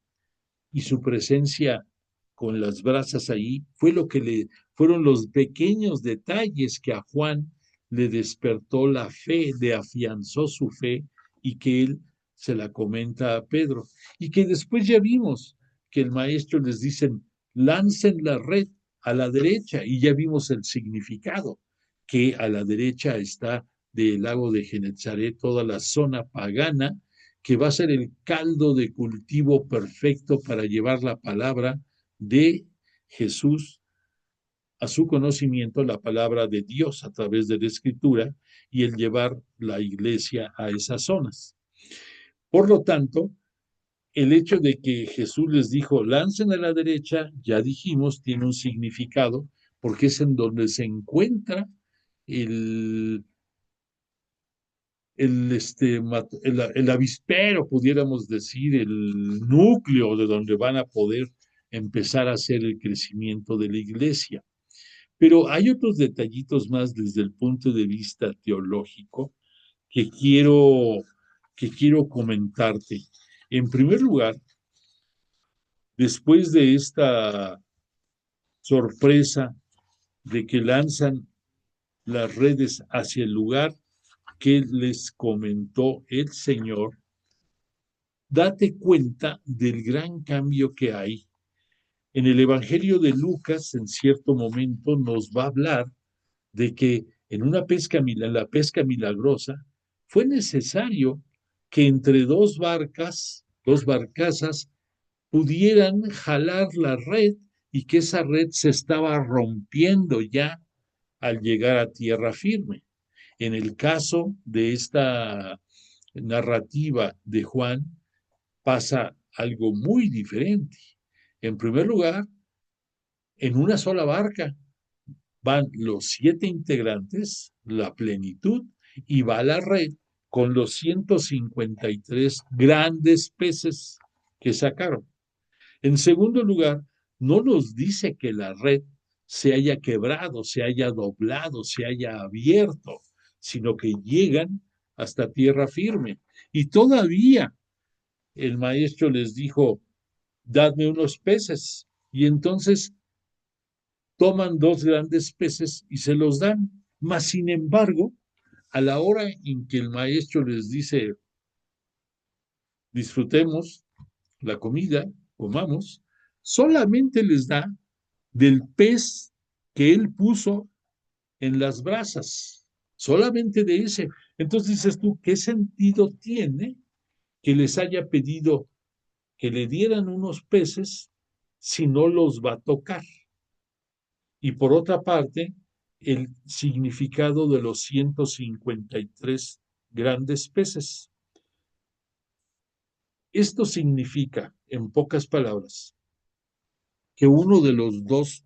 y su presencia con las brasas ahí, fue lo que fueron los pequeños detalles que a Juan le despertó la fe, le afianzó su fe y que él se la comenta a Pedro. Y que después ya vimos que el maestro les dice, lancen la red a la derecha y ya vimos el significado, que a la derecha está del lago de Genezaret toda la zona pagana, que va a ser el caldo de cultivo perfecto para llevar la palabra de Jesús a su conocimiento, la palabra de Dios a través de la Escritura y el llevar la iglesia a esas zonas. Por lo tanto, el hecho de que Jesús les dijo, lancen a la derecha, ya dijimos, tiene un significado, porque es en donde se encuentra el avispero, pudiéramos decir, el núcleo de donde van a poder empezar a hacer el crecimiento de la iglesia. Pero hay otros detallitos más desde el punto de vista teológico que quiero comentarte. En primer lugar, después de esta sorpresa de que lanzan las redes hacia el lugar que les comentó el Señor, date cuenta del gran cambio que hay. En el Evangelio de Lucas, en cierto momento, nos va a hablar de que en la pesca milagrosa, fue necesario que entre dos barcazas, pudieran jalar la red y que esa red se estaba rompiendo ya al llegar a tierra firme. En el caso de esta narrativa de Juan, pasa algo muy diferente. En primer lugar, en una sola barca van los 7 integrantes, la plenitud, y va la red con los 153 grandes peces que sacaron. En segundo lugar, no nos dice que la red se haya quebrado, se haya doblado, se haya abierto, sino que llegan hasta tierra firme. Y todavía el maestro les dijo, dadme unos peces. Y entonces toman dos grandes peces y se los dan. Mas, sin embargo, a la hora en que el maestro les dice, disfrutemos la comida, comamos, solamente les da del pez que él puso en las brasas, solamente de ese. Entonces dices tú, ¿qué sentido tiene que les haya pedido que le dieran unos peces si no los va a tocar? Y por otra parte, el significado de los 153 grandes peces. Esto significa, en pocas palabras, que uno de los dos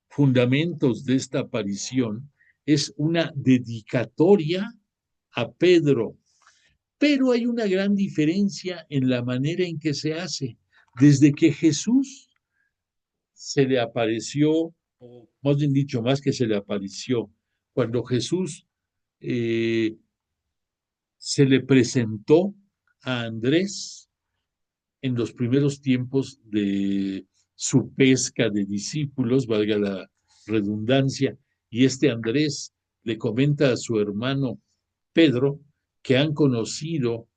fundamentos de esta aparición es una dedicatoria a Pedro. Pero hay una gran diferencia en la manera en que se hace. Desde que Jesús se le apareció, o más bien dicho, más que se le apareció, cuando Jesús se le presentó a Andrés en los primeros tiempos de su pesca de discípulos, valga la redundancia, y este Andrés le comenta a su hermano Pedro que han conocido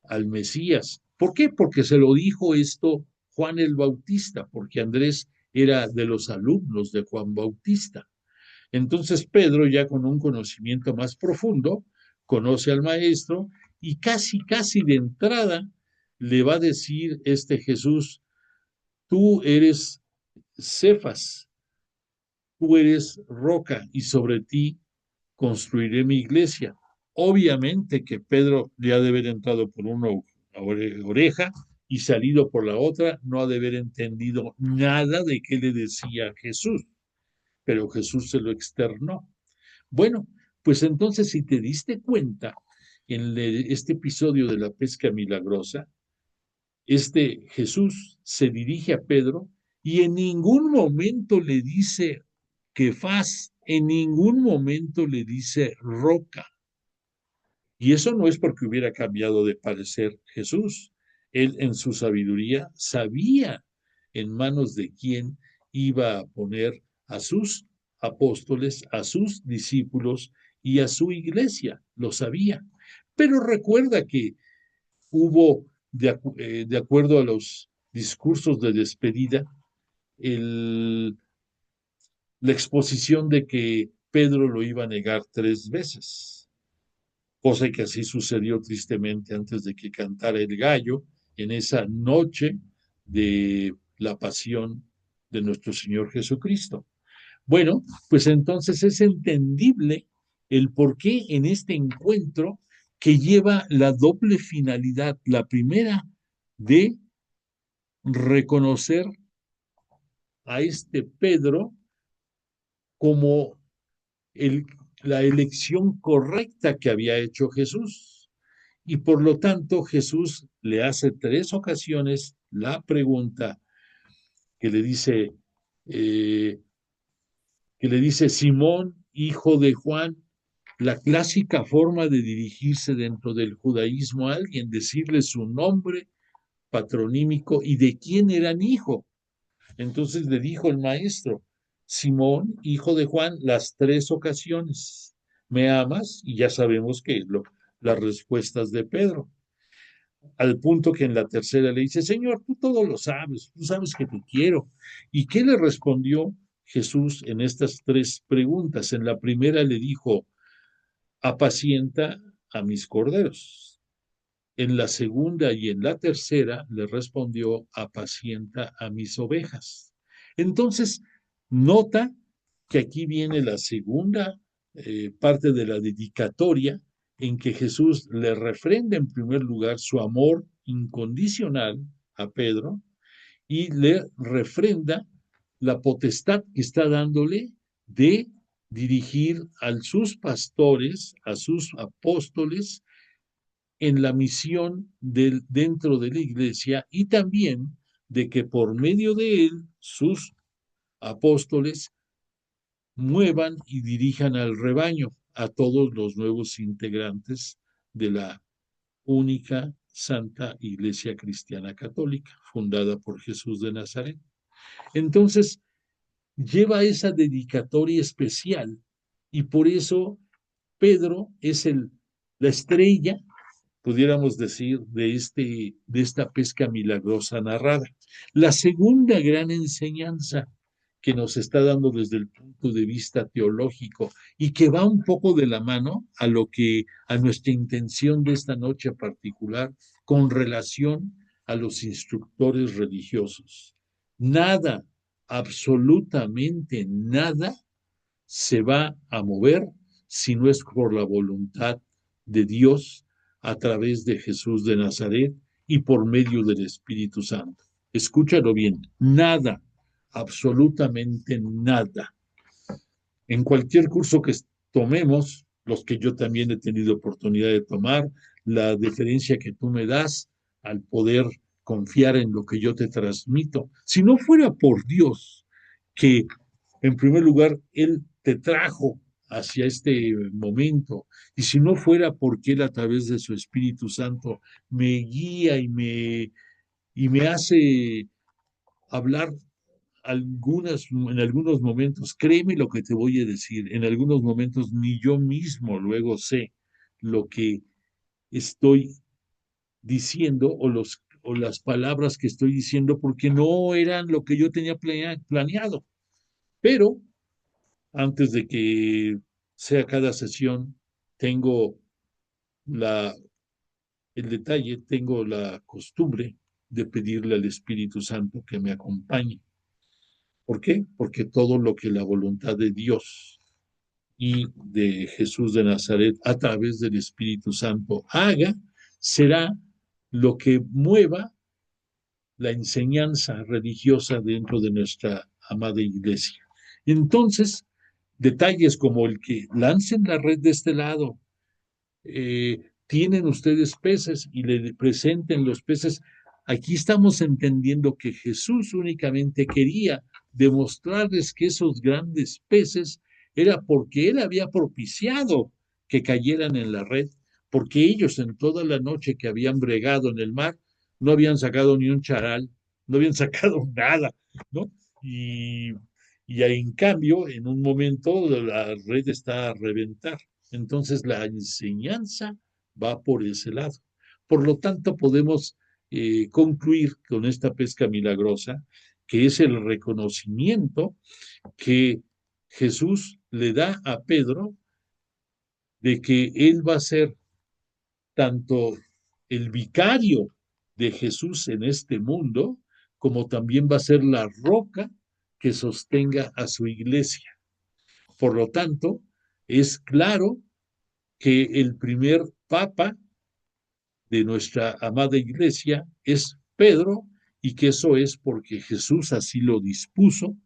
al Mesías. ¿Por qué? Porque se lo dijo esto Juan el Bautista, porque Andrés era de los alumnos de Juan Bautista. Entonces Pedro, ya con un conocimiento más profundo, conoce al maestro y casi de entrada le va a decir este Jesús, tú eres Cefas, tú eres roca y sobre ti construiré mi iglesia. Obviamente que Pedro le ha de haber entrado por una oreja y salido por la otra, no ha de haber entendido nada de qué le decía Jesús, pero Jesús se lo externó. Bueno, pues entonces si te diste cuenta en este episodio de la pesca milagrosa, este Jesús se dirige a Pedro y en ningún momento le dice Kefas, en ningún momento le dice roca. Y eso no es porque hubiera cambiado de parecer Jesús. Él en su sabiduría sabía en manos de quién iba a poner a sus apóstoles, a sus discípulos y a su iglesia. Lo sabía. Pero recuerda que hubo, de acuerdo a los discursos de despedida, la exposición de que Pedro lo iba a negar 3 veces, cosa que así sucedió tristemente antes de que cantara el gallo en esa noche de la pasión de nuestro Señor Jesucristo. Bueno, pues entonces es entendible el por qué en este encuentro que lleva la doble finalidad, la primera de reconocer a este Pedro como la elección correcta que había hecho Jesús. Y por lo tanto Jesús le hace 3 ocasiones la pregunta que le dice, Simón, hijo de Juan, la clásica forma de dirigirse dentro del judaísmo a alguien, decirle su nombre patronímico y de quién eran hijo. Entonces le dijo el maestro, Simón, hijo de Juan, las 3 ocasiones. ¿Me amas? Y ya sabemos que las respuestas de Pedro. Al punto que en la tercera le dice, Señor, tú todo lo sabes, tú sabes que te quiero. ¿Y qué le respondió Jesús en estas 3 preguntas? En la primera le dijo, apacienta a mis corderos. En la segunda y en la tercera le respondió, apacienta a mis ovejas. Entonces, nota que aquí viene la segunda parte de la dedicatoria en que Jesús le refrenda en primer lugar su amor incondicional a Pedro y le refrenda la potestad que está dándole de dirigir a sus pastores, a sus apóstoles, en la misión dentro de la iglesia y también de que por medio de él sus apóstoles muevan y dirijan al rebaño, a todos los nuevos integrantes de la única Santa Iglesia Cristiana Católica, fundada por Jesús de Nazaret. Entonces, lleva esa dedicatoria especial y por eso Pedro es la estrella, pudiéramos decir, de esta pesca milagrosa narrada. La segunda gran enseñanza que nos está dando desde el punto de vista teológico y que va un poco de la mano a nuestra intención de esta noche particular con relación a los instructores religiosos. Nada, absolutamente nada se va a mover si no es por la voluntad de Dios a través de Jesús de Nazaret y por medio del Espíritu Santo. Escúchalo bien, nada, absolutamente nada. En cualquier curso que tomemos, los que yo también he tenido oportunidad de tomar, la deferencia que tú me das al poder confiar en lo que yo te transmito, si no fuera por Dios, que en primer lugar Él te trajo hacia este momento, y si no fuera porque Él a través de su Espíritu Santo me guía y me hace hablar en algunos momentos, créeme lo que te voy a decir, en algunos momentos ni yo mismo luego sé lo que estoy diciendo o las palabras que estoy diciendo porque no eran lo que yo tenía planeado. Pero antes de que sea cada sesión, tengo el detalle, tengo la costumbre de pedirle al Espíritu Santo que me acompañe. ¿Por qué? Porque todo lo que la voluntad de Dios y de Jesús de Nazaret a través del Espíritu Santo haga, será lo que mueva la enseñanza religiosa dentro de nuestra amada iglesia. Entonces, detalles como el que lancen la red de este lado, tienen ustedes peces y le presenten los peces. Aquí estamos entendiendo que Jesús únicamente quería demostrarles que esos grandes peces era porque Él había propiciado que cayeran en la red, porque ellos en toda la noche que habían bregado en el mar no habían sacado ni un charal, no habían sacado nada, ¿no? Y en cambio, en un momento la red está a reventar. Entonces la enseñanza va por ese lado. Por lo tanto, podemos concluir con esta pesca milagrosa, que es el reconocimiento que Jesús le da a Pedro de que él va a ser tanto el vicario de Jesús en este mundo, como también va a ser la roca que sostenga a su iglesia. Por lo tanto, es claro que el primer papa de nuestra amada iglesia es Pedro y que eso es porque Jesús así lo dispuso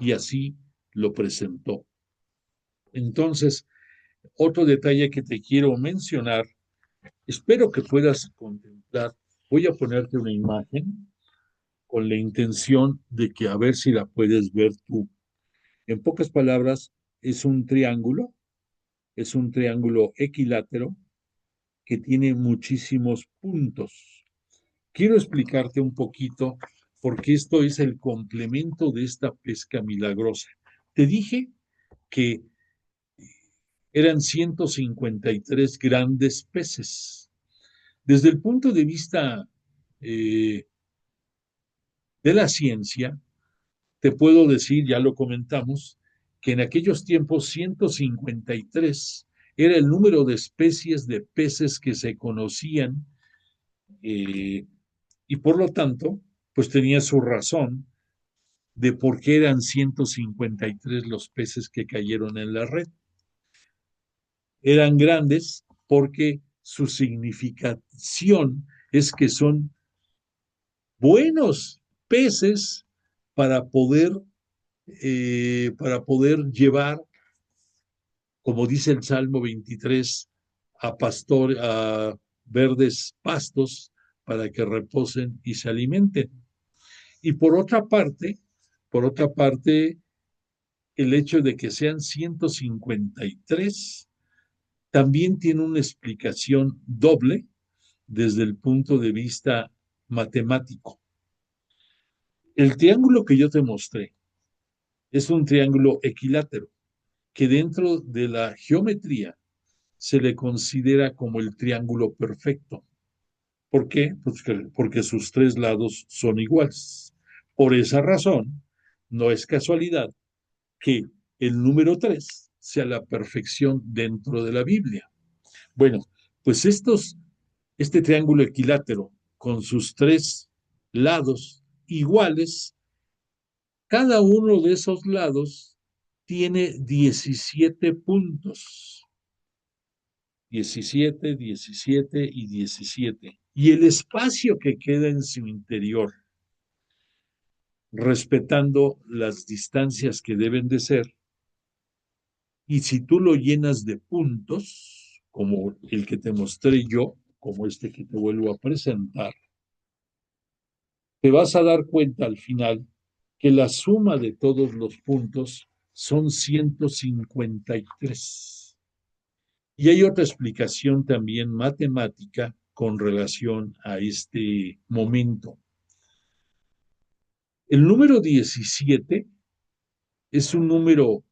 y así lo presentó. Entonces, otro detalle que te quiero mencionar, espero que puedas contemplar, voy a ponerte una imagen con la intención de que a ver si la puedes ver tú. En pocas palabras, es un triángulo equilátero que tiene muchísimos puntos. Quiero explicarte un poquito porque esto es el complemento de esta pesca milagrosa. Te dije que eran 153 grandes peces. Desde el punto de vista de la ciencia, te puedo decir, ya lo comentamos, que en aquellos tiempos 153 era el número de especies de peces que se conocían y por lo tanto, pues tenía su razón de por qué eran 153 los peces que cayeron en la red. Eran grandes porque su significación es que son buenos peces para poder llevar, como dice el Salmo 23, verdes pastos para que reposen y se alimenten. Y por otra parte, el hecho de que sean 153 también tiene una explicación doble desde el punto de vista matemático. El triángulo que yo te mostré es un triángulo equilátero que dentro de la geometría se le considera como el triángulo perfecto. ¿Por qué? Pues porque sus tres lados son iguales. Por esa razón, no es casualidad que el número 3 sea la perfección dentro de la Biblia. Bueno, pues este triángulo equilátero con sus tres lados iguales, cada uno de esos lados tiene 17 puntos. 17, 17 y 17. Y el espacio que queda en su interior, respetando las distancias que deben de ser, y si tú lo llenas de puntos, como el que te mostré yo, como este que te vuelvo a presentar, te vas a dar cuenta al final que la suma de todos los puntos son 153. Y hay otra explicación también matemática con relación a este momento. El número 17 es un número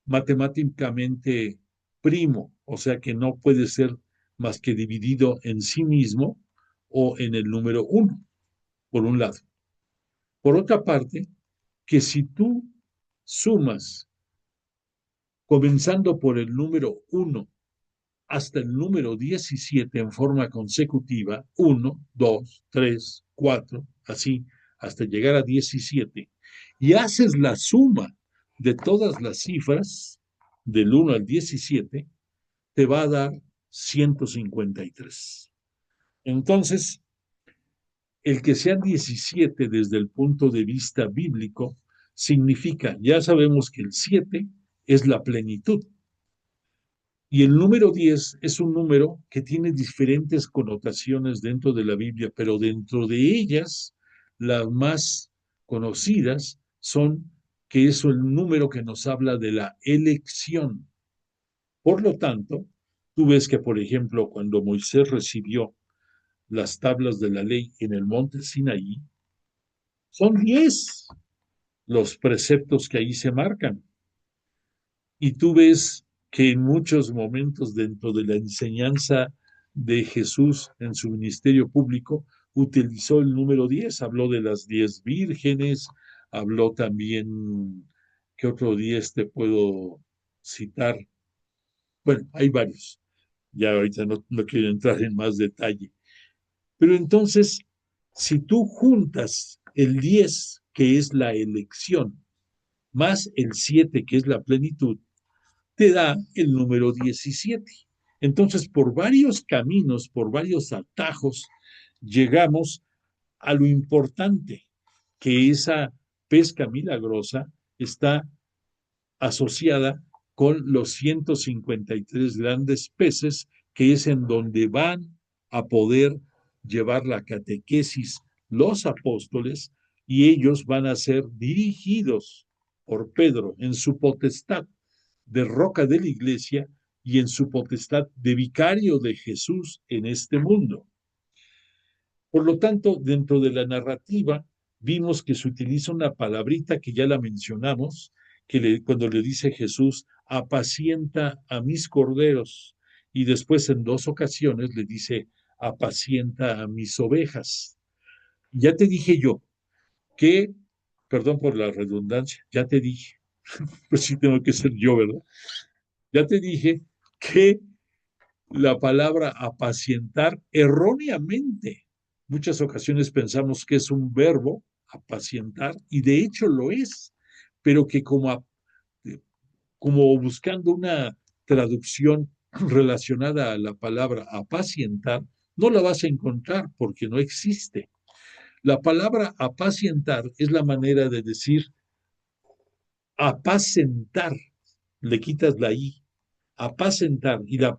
matemáticamente primo, o sea que no puede ser más que dividido en sí mismo o en el número 1, por un lado. Por otra parte, que si tú sumas, comenzando por el número 1 hasta el número 17 en forma consecutiva, 1, 2, 3, 4, así, hasta llegar a 17, y haces la suma de todas las cifras, del 1 al 17, te va a dar 153. Entonces, el que sean 17 desde el punto de vista bíblico significa, ya sabemos que el 7 es la plenitud, y el número 10 es un número que tiene diferentes connotaciones dentro de la Biblia, pero dentro de ellas, las más conocidas son que es el número que nos habla de la elección. Por lo tanto, tú ves que, por ejemplo, cuando Moisés recibió las tablas de la ley en el monte Sinaí, son 10 los preceptos que ahí se marcan. Y tú ves que en muchos momentos dentro de la enseñanza de Jesús en su ministerio público utilizó el número 10, habló de las 10 vírgenes, habló también, ¿qué otro 10 te puedo citar? Bueno, hay varios, ya ahorita no quiero entrar en más detalle, pero entonces, si tú juntas el 10, que es la elección, más el 7, que es la plenitud, te da el número 17. Entonces, por varios caminos, por varios atajos, llegamos a lo importante, que esa pesca milagrosa está asociada con los 153 grandes peces, que es en donde van a poder llevar la catequesis los apóstoles, y ellos van a ser dirigidos por Pedro en su potestad de roca de la iglesia y en su potestad de vicario de Jesús en este mundo. Por lo tanto, dentro de la narrativa, vimos que se utiliza una palabrita que ya la mencionamos, cuando le dice Jesús, apacienta a mis corderos, y después en dos ocasiones le dice, apacienta a mis ovejas. Ya te dije yo que, perdón por la redundancia, ya te dije, pues sí tengo que ser yo, ¿verdad? Ya te dije que la palabra apacientar erróneamente. Muchas ocasiones pensamos que es un verbo, apacientar, y de hecho lo es, pero que como buscando una traducción relacionada a la palabra apacientar, no la vas a encontrar porque no existe. La palabra apacientar es la manera de decir apacentar, le quitas la i, apacentar, y la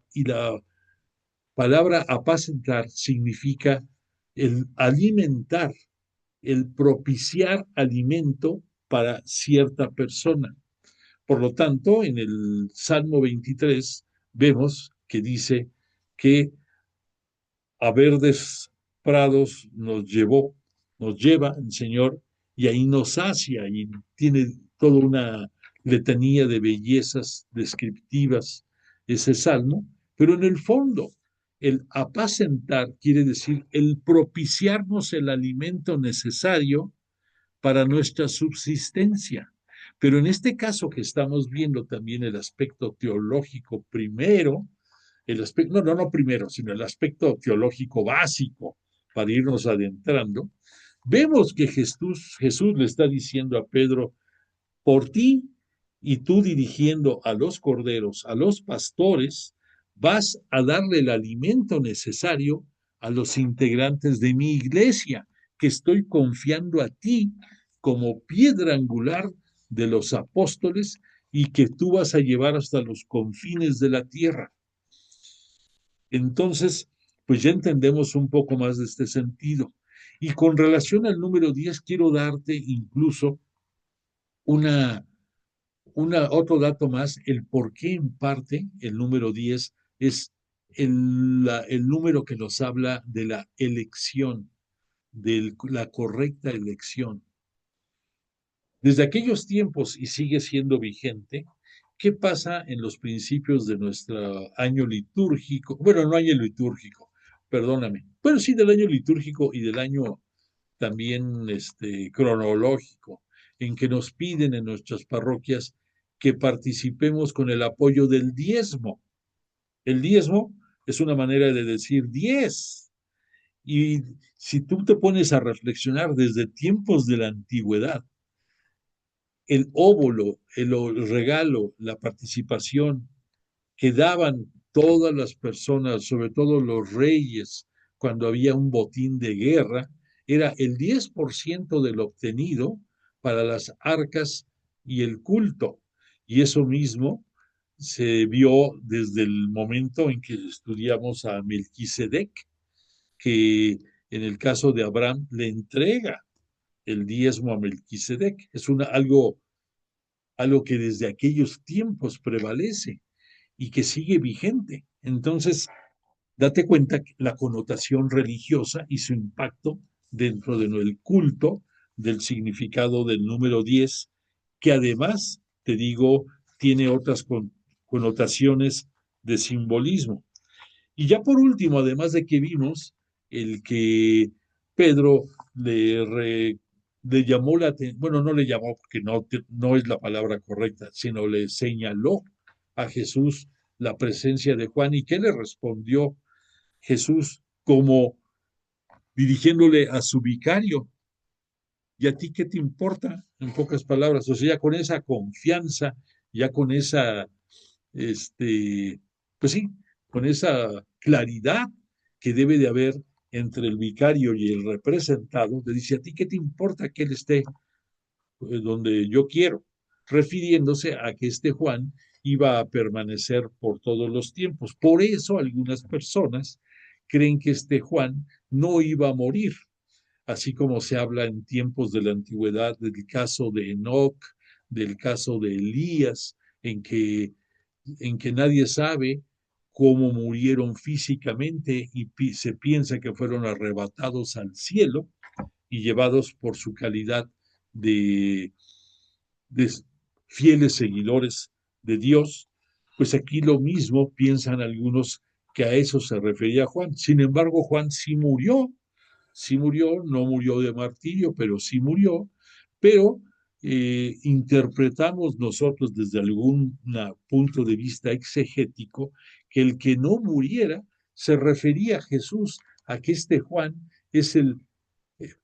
palabra apacentar significa el alimentar, el propiciar alimento para cierta persona. Por lo tanto, en el Salmo 23 vemos que dice que a verdes prados nos lleva el Señor y ahí nos sacia y tiene toda una letanía de bellezas descriptivas ese salmo, pero en el fondo el apacentar quiere decir el propiciarnos el alimento necesario para nuestra subsistencia. Pero en este caso que estamos viendo también el aspecto teológico primero, el aspecto, no primero, sino el aspecto teológico básico para irnos adentrando, vemos que Jesús le está diciendo a Pedro, por ti y tú dirigiendo a los corderos, a los pastores, vas a darle el alimento necesario a los integrantes de mi iglesia, que estoy confiando a ti como piedra angular de los apóstoles y que tú vas a llevar hasta los confines de la tierra. Entonces, pues ya entendemos un poco más de este sentido. Y con relación al número 10, quiero darte incluso otro dato más, el por qué en parte el número 10 es el número que nos habla de la elección, de la correcta elección. Desde aquellos tiempos, y sigue siendo vigente, ¿qué pasa en los principios de nuestro año litúrgico? Bueno, no año litúrgico, perdóname, pero sí del año litúrgico y del año también cronológico, en que nos piden en nuestras parroquias que participemos con el apoyo del diezmo. El diezmo es una manera de decir 10. Y si tú te pones a reflexionar desde tiempos de la antigüedad, el óbolo, el regalo, la participación que daban todas las personas, sobre todo los reyes, cuando había un botín de guerra, era el 10% del obtenido para las arcas y el culto. Y eso mismo se vio desde el momento en que estudiamos a Melquisedec, que en el caso de Abraham le entrega el diezmo a Melquisedec. Es algo que desde aquellos tiempos prevalece y que sigue vigente. Entonces, date cuenta que la connotación religiosa y su impacto dentro del culto del significado del número 10, que además, te digo, tiene otras connotaciones de simbolismo. Y ya por último, además de que vimos el que Pedro le llamó la atención, bueno, no le llamó porque no es la palabra correcta, sino le señaló a Jesús la presencia de Juan. ¿Y qué le respondió Jesús como dirigiéndole a su vicario? ¿Y a ti qué te importa? En pocas palabras, o sea, ya con esa confianza, ya con esa, pues sí, con esa claridad que debe de haber entre el vicario y el representado, le dice, ¿a ti qué te importa que él esté donde yo quiero? Refiriéndose a que este Juan iba a permanecer por todos los tiempos. Por eso algunas personas creen que este Juan no iba a morir, así como se habla en tiempos de la antigüedad del caso de Enoc, del caso de Elías, en que nadie sabe cómo murieron físicamente y se piensa que fueron arrebatados al cielo y llevados por su calidad de, de fieles seguidores de Dios. Pues aquí lo mismo piensan algunos que a eso se refería Juan. Sin embargo, Juan sí murió, no murió de martirio, pero sí murió, pero interpretamos nosotros desde algún punto de vista exegético que el que no muriera se refería a Jesús, a que este Juan es el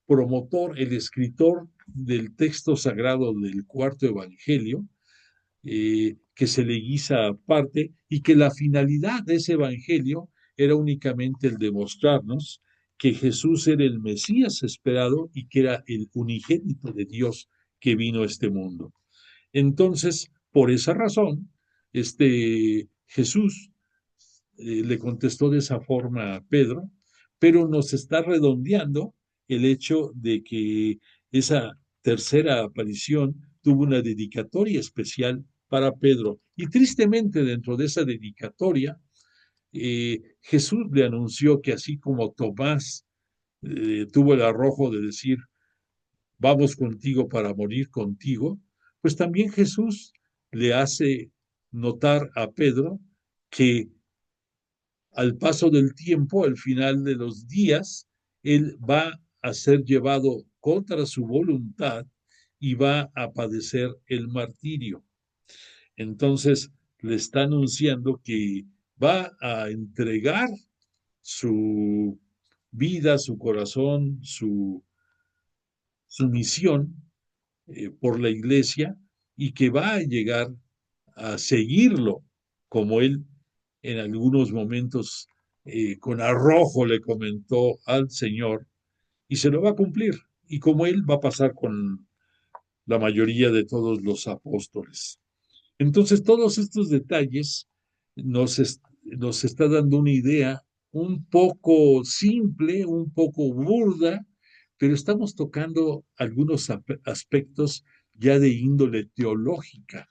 promotor, el escritor del texto sagrado del cuarto evangelio, que se le guisa aparte y que la finalidad de ese evangelio era únicamente el demostrarnos que Jesús era el Mesías esperado y que era el unigénito de Dios que vino a este mundo. Entonces, por esa razón, Jesús le contestó de esa forma a Pedro, pero nos está redondeando el hecho de que esa tercera aparición tuvo una dedicatoria especial para Pedro. Y tristemente dentro de esa dedicatoria, Jesús le anunció que así como Tomás tuvo el arrojo de decir, vamos contigo para morir contigo, pues también Jesús le hace notar a Pedro que al paso del tiempo, al final de los días, él va a ser llevado contra su voluntad y va a padecer el martirio. Entonces le está anunciando que va a entregar su vida, su corazón, su misión por la iglesia y que va a llegar a seguirlo como él en algunos momentos con arrojo le comentó al Señor y se lo va a cumplir. Y como él va a pasar con la mayoría de todos los apóstoles. Entonces, todos estos detalles nos está dando una idea un poco simple, un poco burda, pero estamos tocando algunos aspectos ya de índole teológica.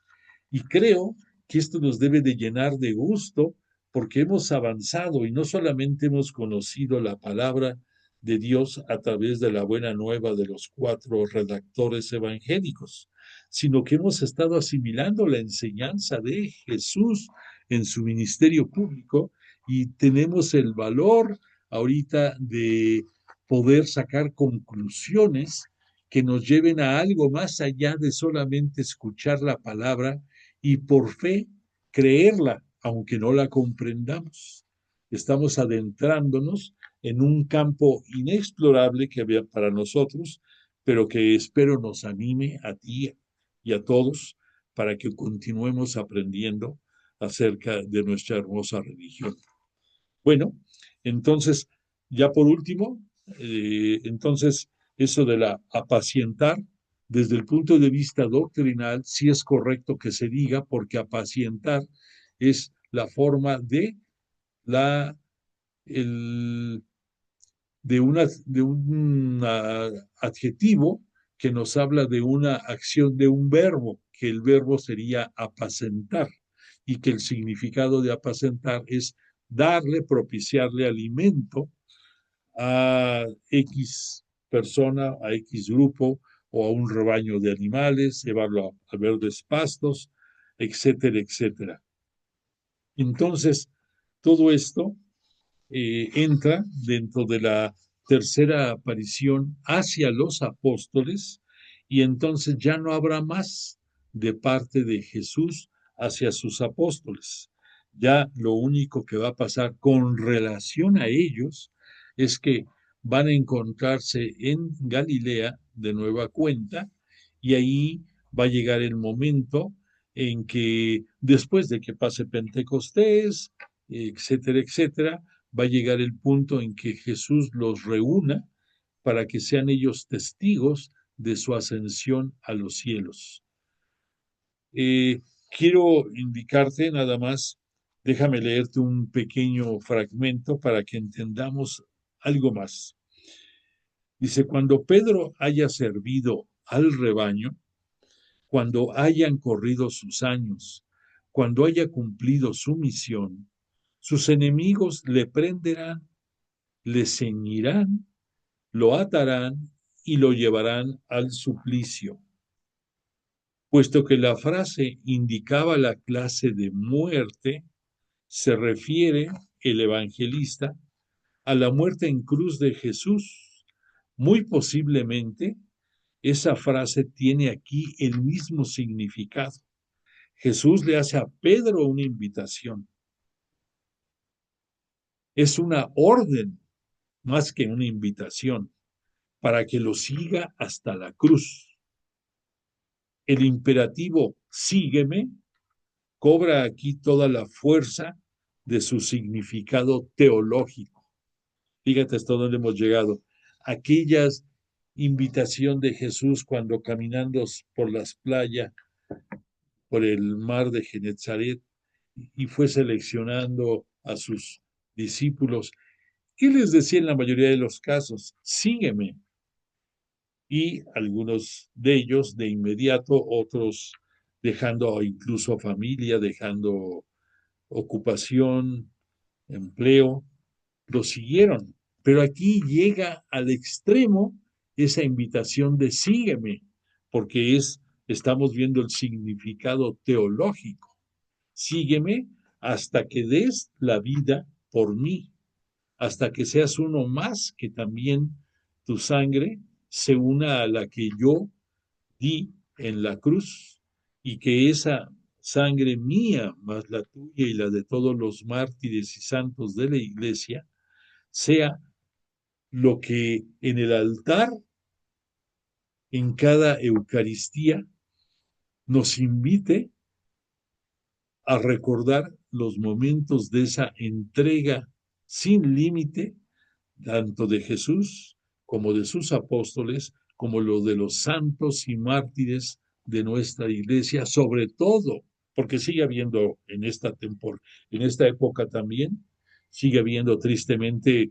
Y creo que esto nos debe de llenar de gusto porque hemos avanzado y no solamente hemos conocido la palabra de Dios a través de la buena nueva de los 4 redactores evangélicos, sino que hemos estado asimilando la enseñanza de Jesús en su ministerio público y tenemos el valor ahorita de poder sacar conclusiones que nos lleven a algo más allá de solamente escuchar la palabra y por fe creerla, aunque no la comprendamos. Estamos adentrándonos en un campo inexplorable que había para nosotros, pero que espero nos anime a ti y a todos para que continuemos aprendiendo acerca de nuestra hermosa religión. Bueno, entonces, ya por último, entonces, eso de la apacientar, desde el punto de vista doctrinal, sí es correcto que se diga, porque apacientar es la forma de la, el, de un adjetivo que nos habla de una acción de un verbo, que el verbo sería apacentar, y que el significado de apacentar es darle, propiciarle alimento a X persona, a X grupo o a un rebaño de animales, llevarlo a verdes pastos, etcétera, etcétera. Entonces, todo esto entra dentro de la tercera aparición hacia los apóstoles y entonces ya no habrá más de parte de Jesús hacia sus apóstoles. Ya lo único que va a pasar con relación a ellos es que van a encontrarse en Galilea de nueva cuenta y ahí va a llegar el momento en que después de que pase Pentecostés, etcétera, etcétera, va a llegar el punto en que Jesús los reúna para que sean ellos testigos de su ascensión a los cielos. Quiero indicarte nada más, déjame leerte un pequeño fragmento para que entendamos algo más. Dice, cuando Pedro haya servido al rebaño, cuando hayan corrido sus años, cuando haya cumplido su misión, sus enemigos le prenderán, le ceñirán, lo atarán y lo llevarán al suplicio. Puesto que la frase indicaba la clase de muerte, se refiere el evangelista a la muerte en cruz de Jesús. Muy posiblemente esa frase tiene aquí el mismo significado. Jesús le hace a Pedro una invitación. Es una orden más que una invitación para que lo siga hasta la cruz. El imperativo sígueme cobra aquí toda la fuerza de su significado teológico. Fíjate hasta dónde hemos llegado. Aquella invitación de Jesús cuando caminando por las playas, por el mar de Genezaret, y fue seleccionando a sus discípulos. ¿Qué les decía en la mayoría de los casos? Sígueme. Y algunos de ellos de inmediato, otros dejando incluso familia, dejando ocupación, empleo, lo siguieron. Pero aquí llega al extremo esa invitación de sígueme, porque estamos viendo el significado teológico. Sígueme hasta que des la vida por mí, hasta que seas uno más, que también tu sangre se una a la que yo di en la cruz, y que esa sangre mía, más la tuya y la de todos los mártires y santos de la iglesia, sea lo que en el altar, en cada Eucaristía, nos invite a recordar los momentos de esa entrega sin límite, tanto de Jesús como de sus apóstoles, como lo de los santos y mártires de nuestra iglesia, sobre todo, porque sigue habiendo en esta época también, sigue habiendo tristemente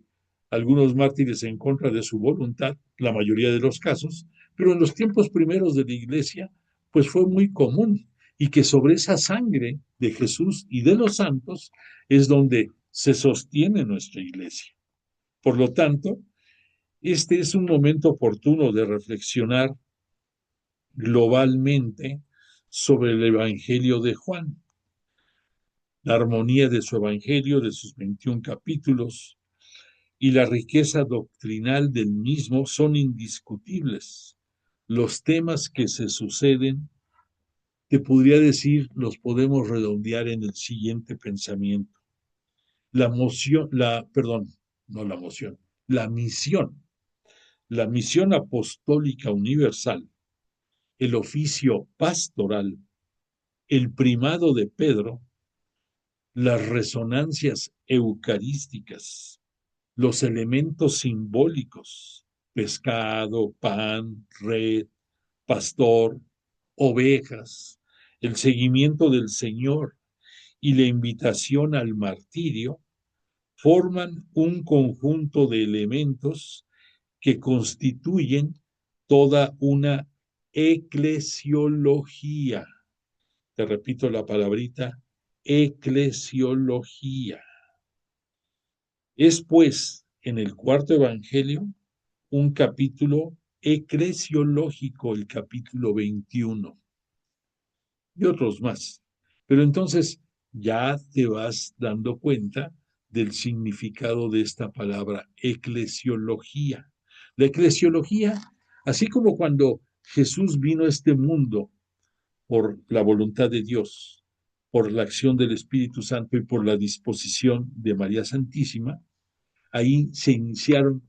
algunos mártires en contra de su voluntad, la mayoría de los casos, pero en los tiempos primeros de la iglesia, pues fue muy común, y que sobre esa sangre de Jesús y de los santos es donde se sostiene nuestra iglesia. Por lo tanto, este es un momento oportuno de reflexionar globalmente sobre el Evangelio de Juan, la armonía de su Evangelio, de sus 21 capítulos, y la riqueza doctrinal del mismo son indiscutibles. Los temas que se suceden, te podría decir, los podemos redondear en el siguiente pensamiento. La moción, perdón, no la moción, la misión apostólica universal, el oficio pastoral, el primado de Pedro, las resonancias eucarísticas, los elementos simbólicos, pescado, pan, red, pastor, ovejas, el seguimiento del Señor y la invitación al martirio, forman un conjunto de elementos que constituyen toda una eclesiología. Te repito la palabrita, eclesiología. Es pues en el cuarto evangelio un capítulo eclesiológico, el capítulo 21, y otros más. Pero entonces ya te vas dando cuenta del significado de esta palabra eclesiología. La eclesiología, así como cuando Jesús vino a este mundo por la voluntad de Dios, por la acción del Espíritu Santo y por la disposición de María Santísima, ahí se iniciaron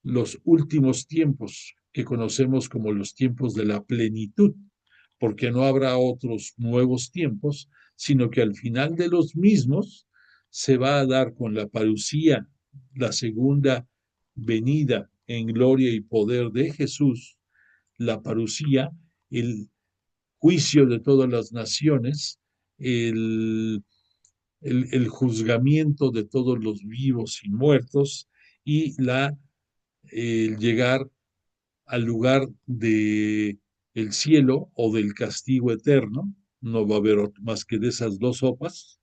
los últimos tiempos que conocemos como los tiempos de la plenitud, porque no habrá otros nuevos tiempos, sino que al final de los mismos se va a dar con la parucía, la segunda venida en gloria y poder de Jesús, la parucía, el juicio de todas las naciones, el juzgamiento de todos los vivos y muertos, y el llegar al lugar de el cielo o del castigo eterno. No va a haber más que de esas dos sopas,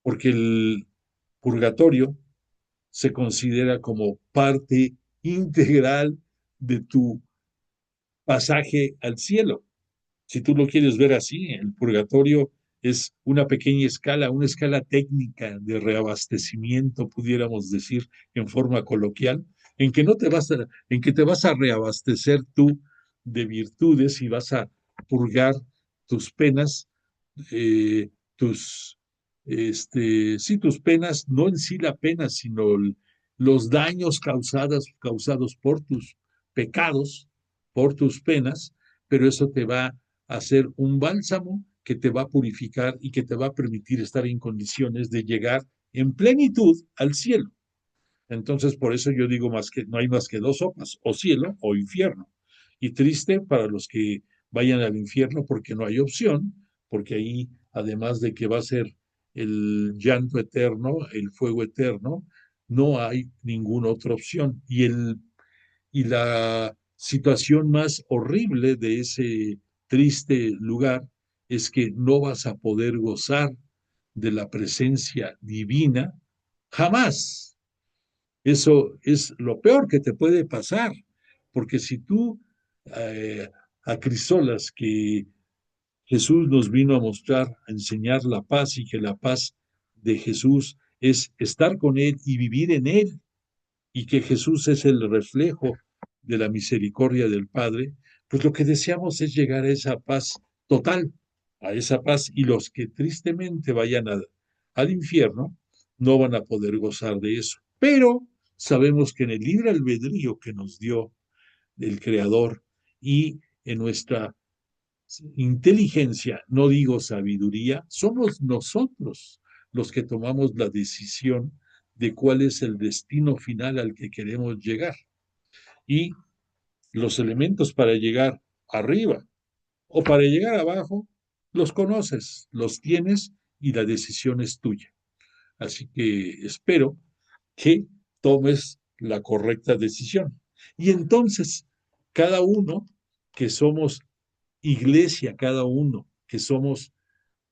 porque el purgatorio se considera como parte integral de tu pasaje al cielo. Si tú lo quieres ver así, el purgatorio es una pequeña escala, una escala técnica de reabastecimiento, pudiéramos decir en forma coloquial, en que te vas a reabastecer tú de virtudes y vas a purgar tus penas, eh, tus, sí, tus penas, no en sí la pena, sino los daños causados por tus pecados, por tus penas, pero eso te va a hacer un bálsamo que te va a purificar y que te va a permitir estar en condiciones de llegar en plenitud al cielo. Entonces, por eso yo digo no hay más que dos sopas, o cielo o infierno. Y triste para los que vayan al infierno porque no hay opción, porque ahí, además de que va a ser el llanto eterno, el fuego eterno, no hay ninguna otra opción. Y la situación más horrible de ese triste lugar es que no vas a poder gozar de la presencia divina jamás. Eso es lo peor que te puede pasar, porque si tú acrisolas que Jesús nos vino a mostrar, a enseñar la paz y que la paz de Jesús es estar con Él y vivir en Él y que Jesús es el reflejo de la misericordia del Padre, pues lo que deseamos es llegar a esa paz total, a esa paz, y los que tristemente vayan al infierno no van a poder gozar de eso. Pero sabemos que en el libre albedrío que nos dio el Creador y en nuestra inteligencia, no digo sabiduría, somos nosotros los que tomamos la decisión de cuál es el destino final al que queremos llegar. Y los elementos para llegar arriba o para llegar abajo, los conoces, los tienes y la decisión es tuya. Así que espero que tomes la correcta decisión. Y entonces, cada uno que somos iglesia, cada uno que somos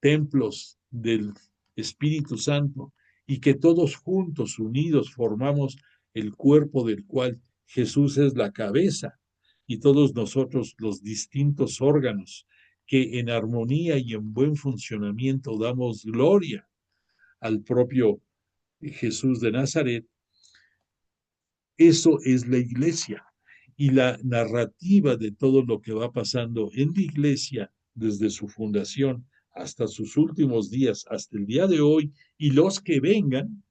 templos del Espíritu Santo y que todos juntos, unidos, formamos el cuerpo del cual Jesús es la cabeza y todos nosotros los distintos órganos que en armonía y en buen funcionamiento damos gloria al propio Jesús de Nazaret. Eso es la iglesia. Y la narrativa de todo lo que va pasando en la iglesia desde su fundación hasta sus últimos días, hasta el día de hoy, y los que vengan,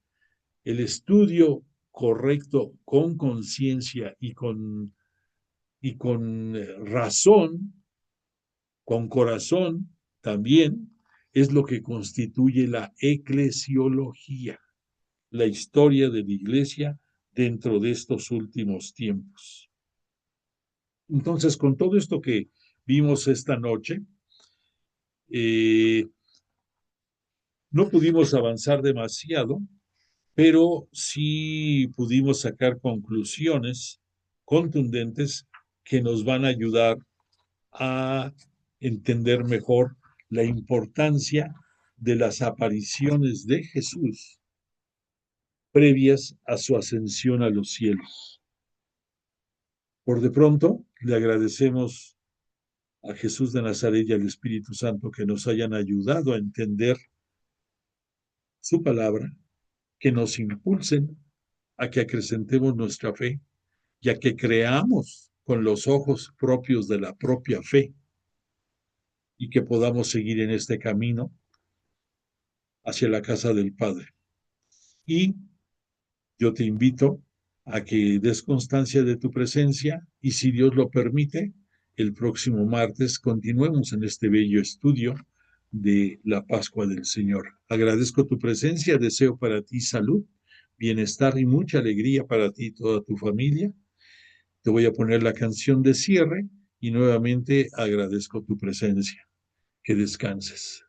el estudio correcto con conciencia y con razón, con corazón también, es lo que constituye la eclesiología, la historia de la iglesia dentro de estos últimos tiempos. Entonces, con todo esto que vimos esta noche, no pudimos avanzar demasiado, pero sí pudimos sacar conclusiones contundentes que nos van a ayudar a entender mejor la importancia de las apariciones de Jesús previas a su ascensión a los cielos. Por de pronto, le agradecemos a Jesús de Nazaret y al Espíritu Santo que nos hayan ayudado a entender su palabra, que nos impulsen a que acrecentemos nuestra fe y a que creamos con los ojos propios de la propia fe y que podamos seguir en este camino hacia la casa del Padre. Y yo te invito a que des constancia de tu presencia y, si Dios lo permite, el próximo martes continuemos en este bello estudio de la Pascua del Señor. Agradezco tu presencia, deseo para ti salud, bienestar y mucha alegría para ti y toda tu familia. Te voy a poner la canción de cierre y nuevamente agradezco tu presencia. Que descanses.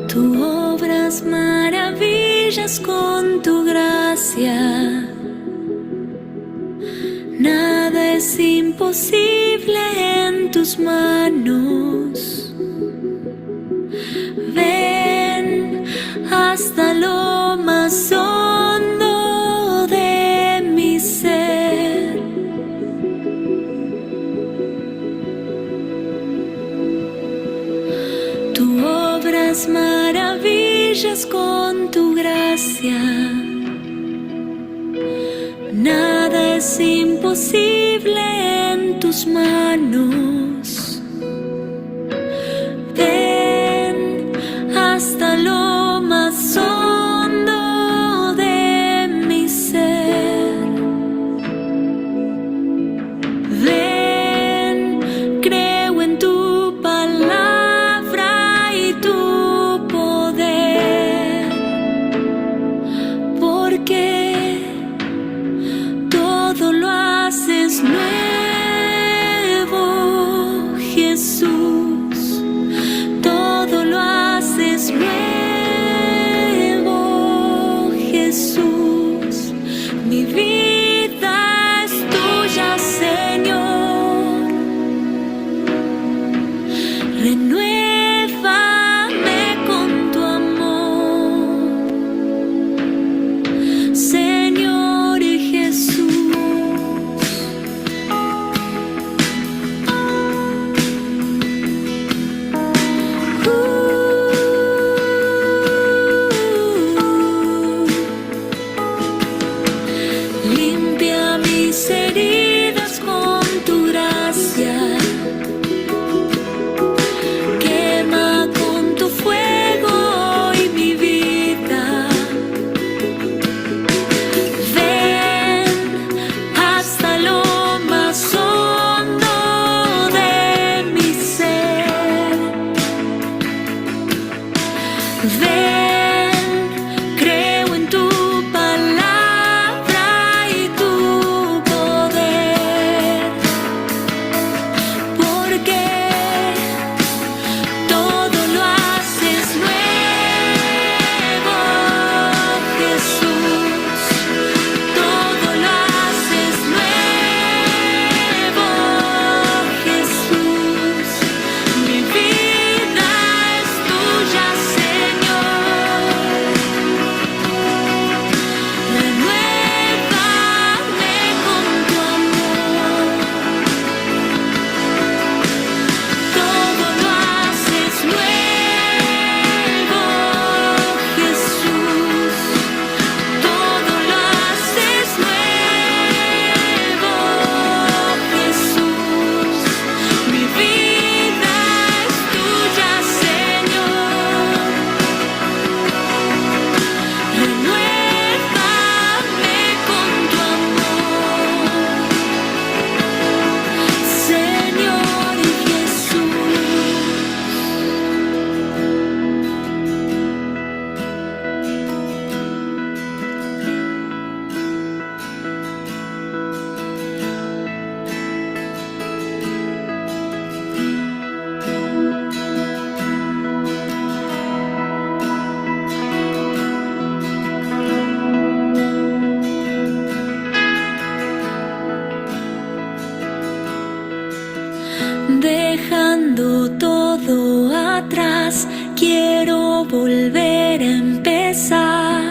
Tú obras maravillas con tu gracia. Nada es imposible en tus manos. Ven hasta lo más hondo de mi ser. Tú obras maravillas con tu gracia. Nada es imposible en tus manos. Ven hasta lo más hondo de mi ser. Mi vida es tuya, Señor. Renuévame con tu amor, Señor Jesús. Limpia mis heridas con tu gracia, quema con tu fuego hoy mi vida. Ven hasta lo más hondo de mi ser. Ven, creo en tu palabra y tu poder, porque todo lo haces nuevo, Jesús. Todo lo haces nuevo, Jesús. Mi vida es tuya, Señor. Renuévame con tu amor. Todo lo haces nuevo, Jesús. Todo lo haces nuevo, Jesús. Mi vida es tuya, Señor. Renuévame con tu amor, Señor Jesús. Dejando todo atrás, quiero volver a empezar.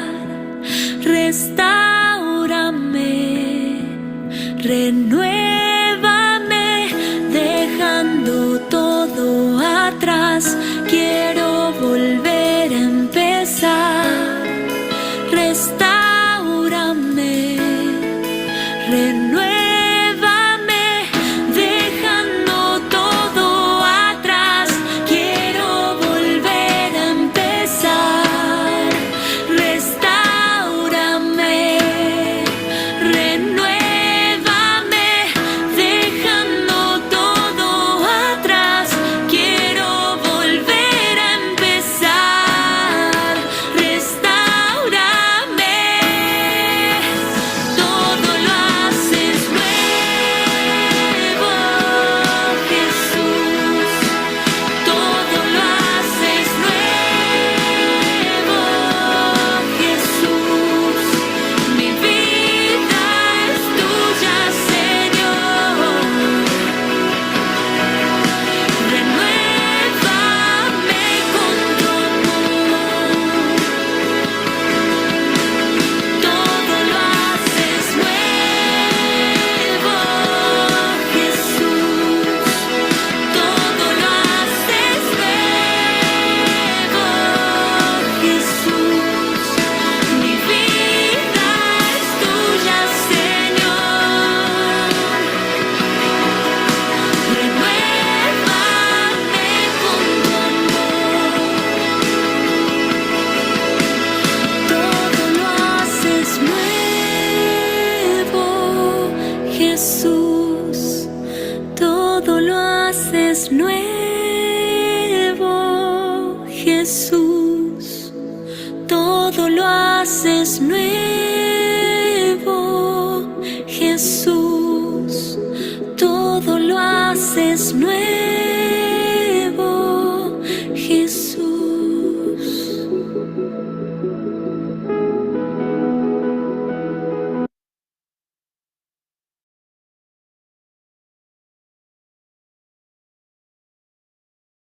Restáurame, renuévame. Dejando todo atrás, quiero volver a empezar. Restáurame, renuévame. Dejando todo atrás, quiero volver a empezar. Restáurame, renuévame. Dejando todo atrás, quiero volver a empezar. Restáurame. Todo lo haces nuevo, Jesús. Todo lo haces nuevo, Jesús. Mi vida es tuya, Señor. Renuévame con tu amor. Todo lo haces nuevo, Jesús. Todo lo haces nuevo, Jesús. Mi vida es tuya, Señor. Renuévame con tu amor. Todo lo haces nuevo, Jesús. Todo lo haces nuevo, Jesús. Todo lo haces nuevo, Jesús. Todo lo haces nuevo.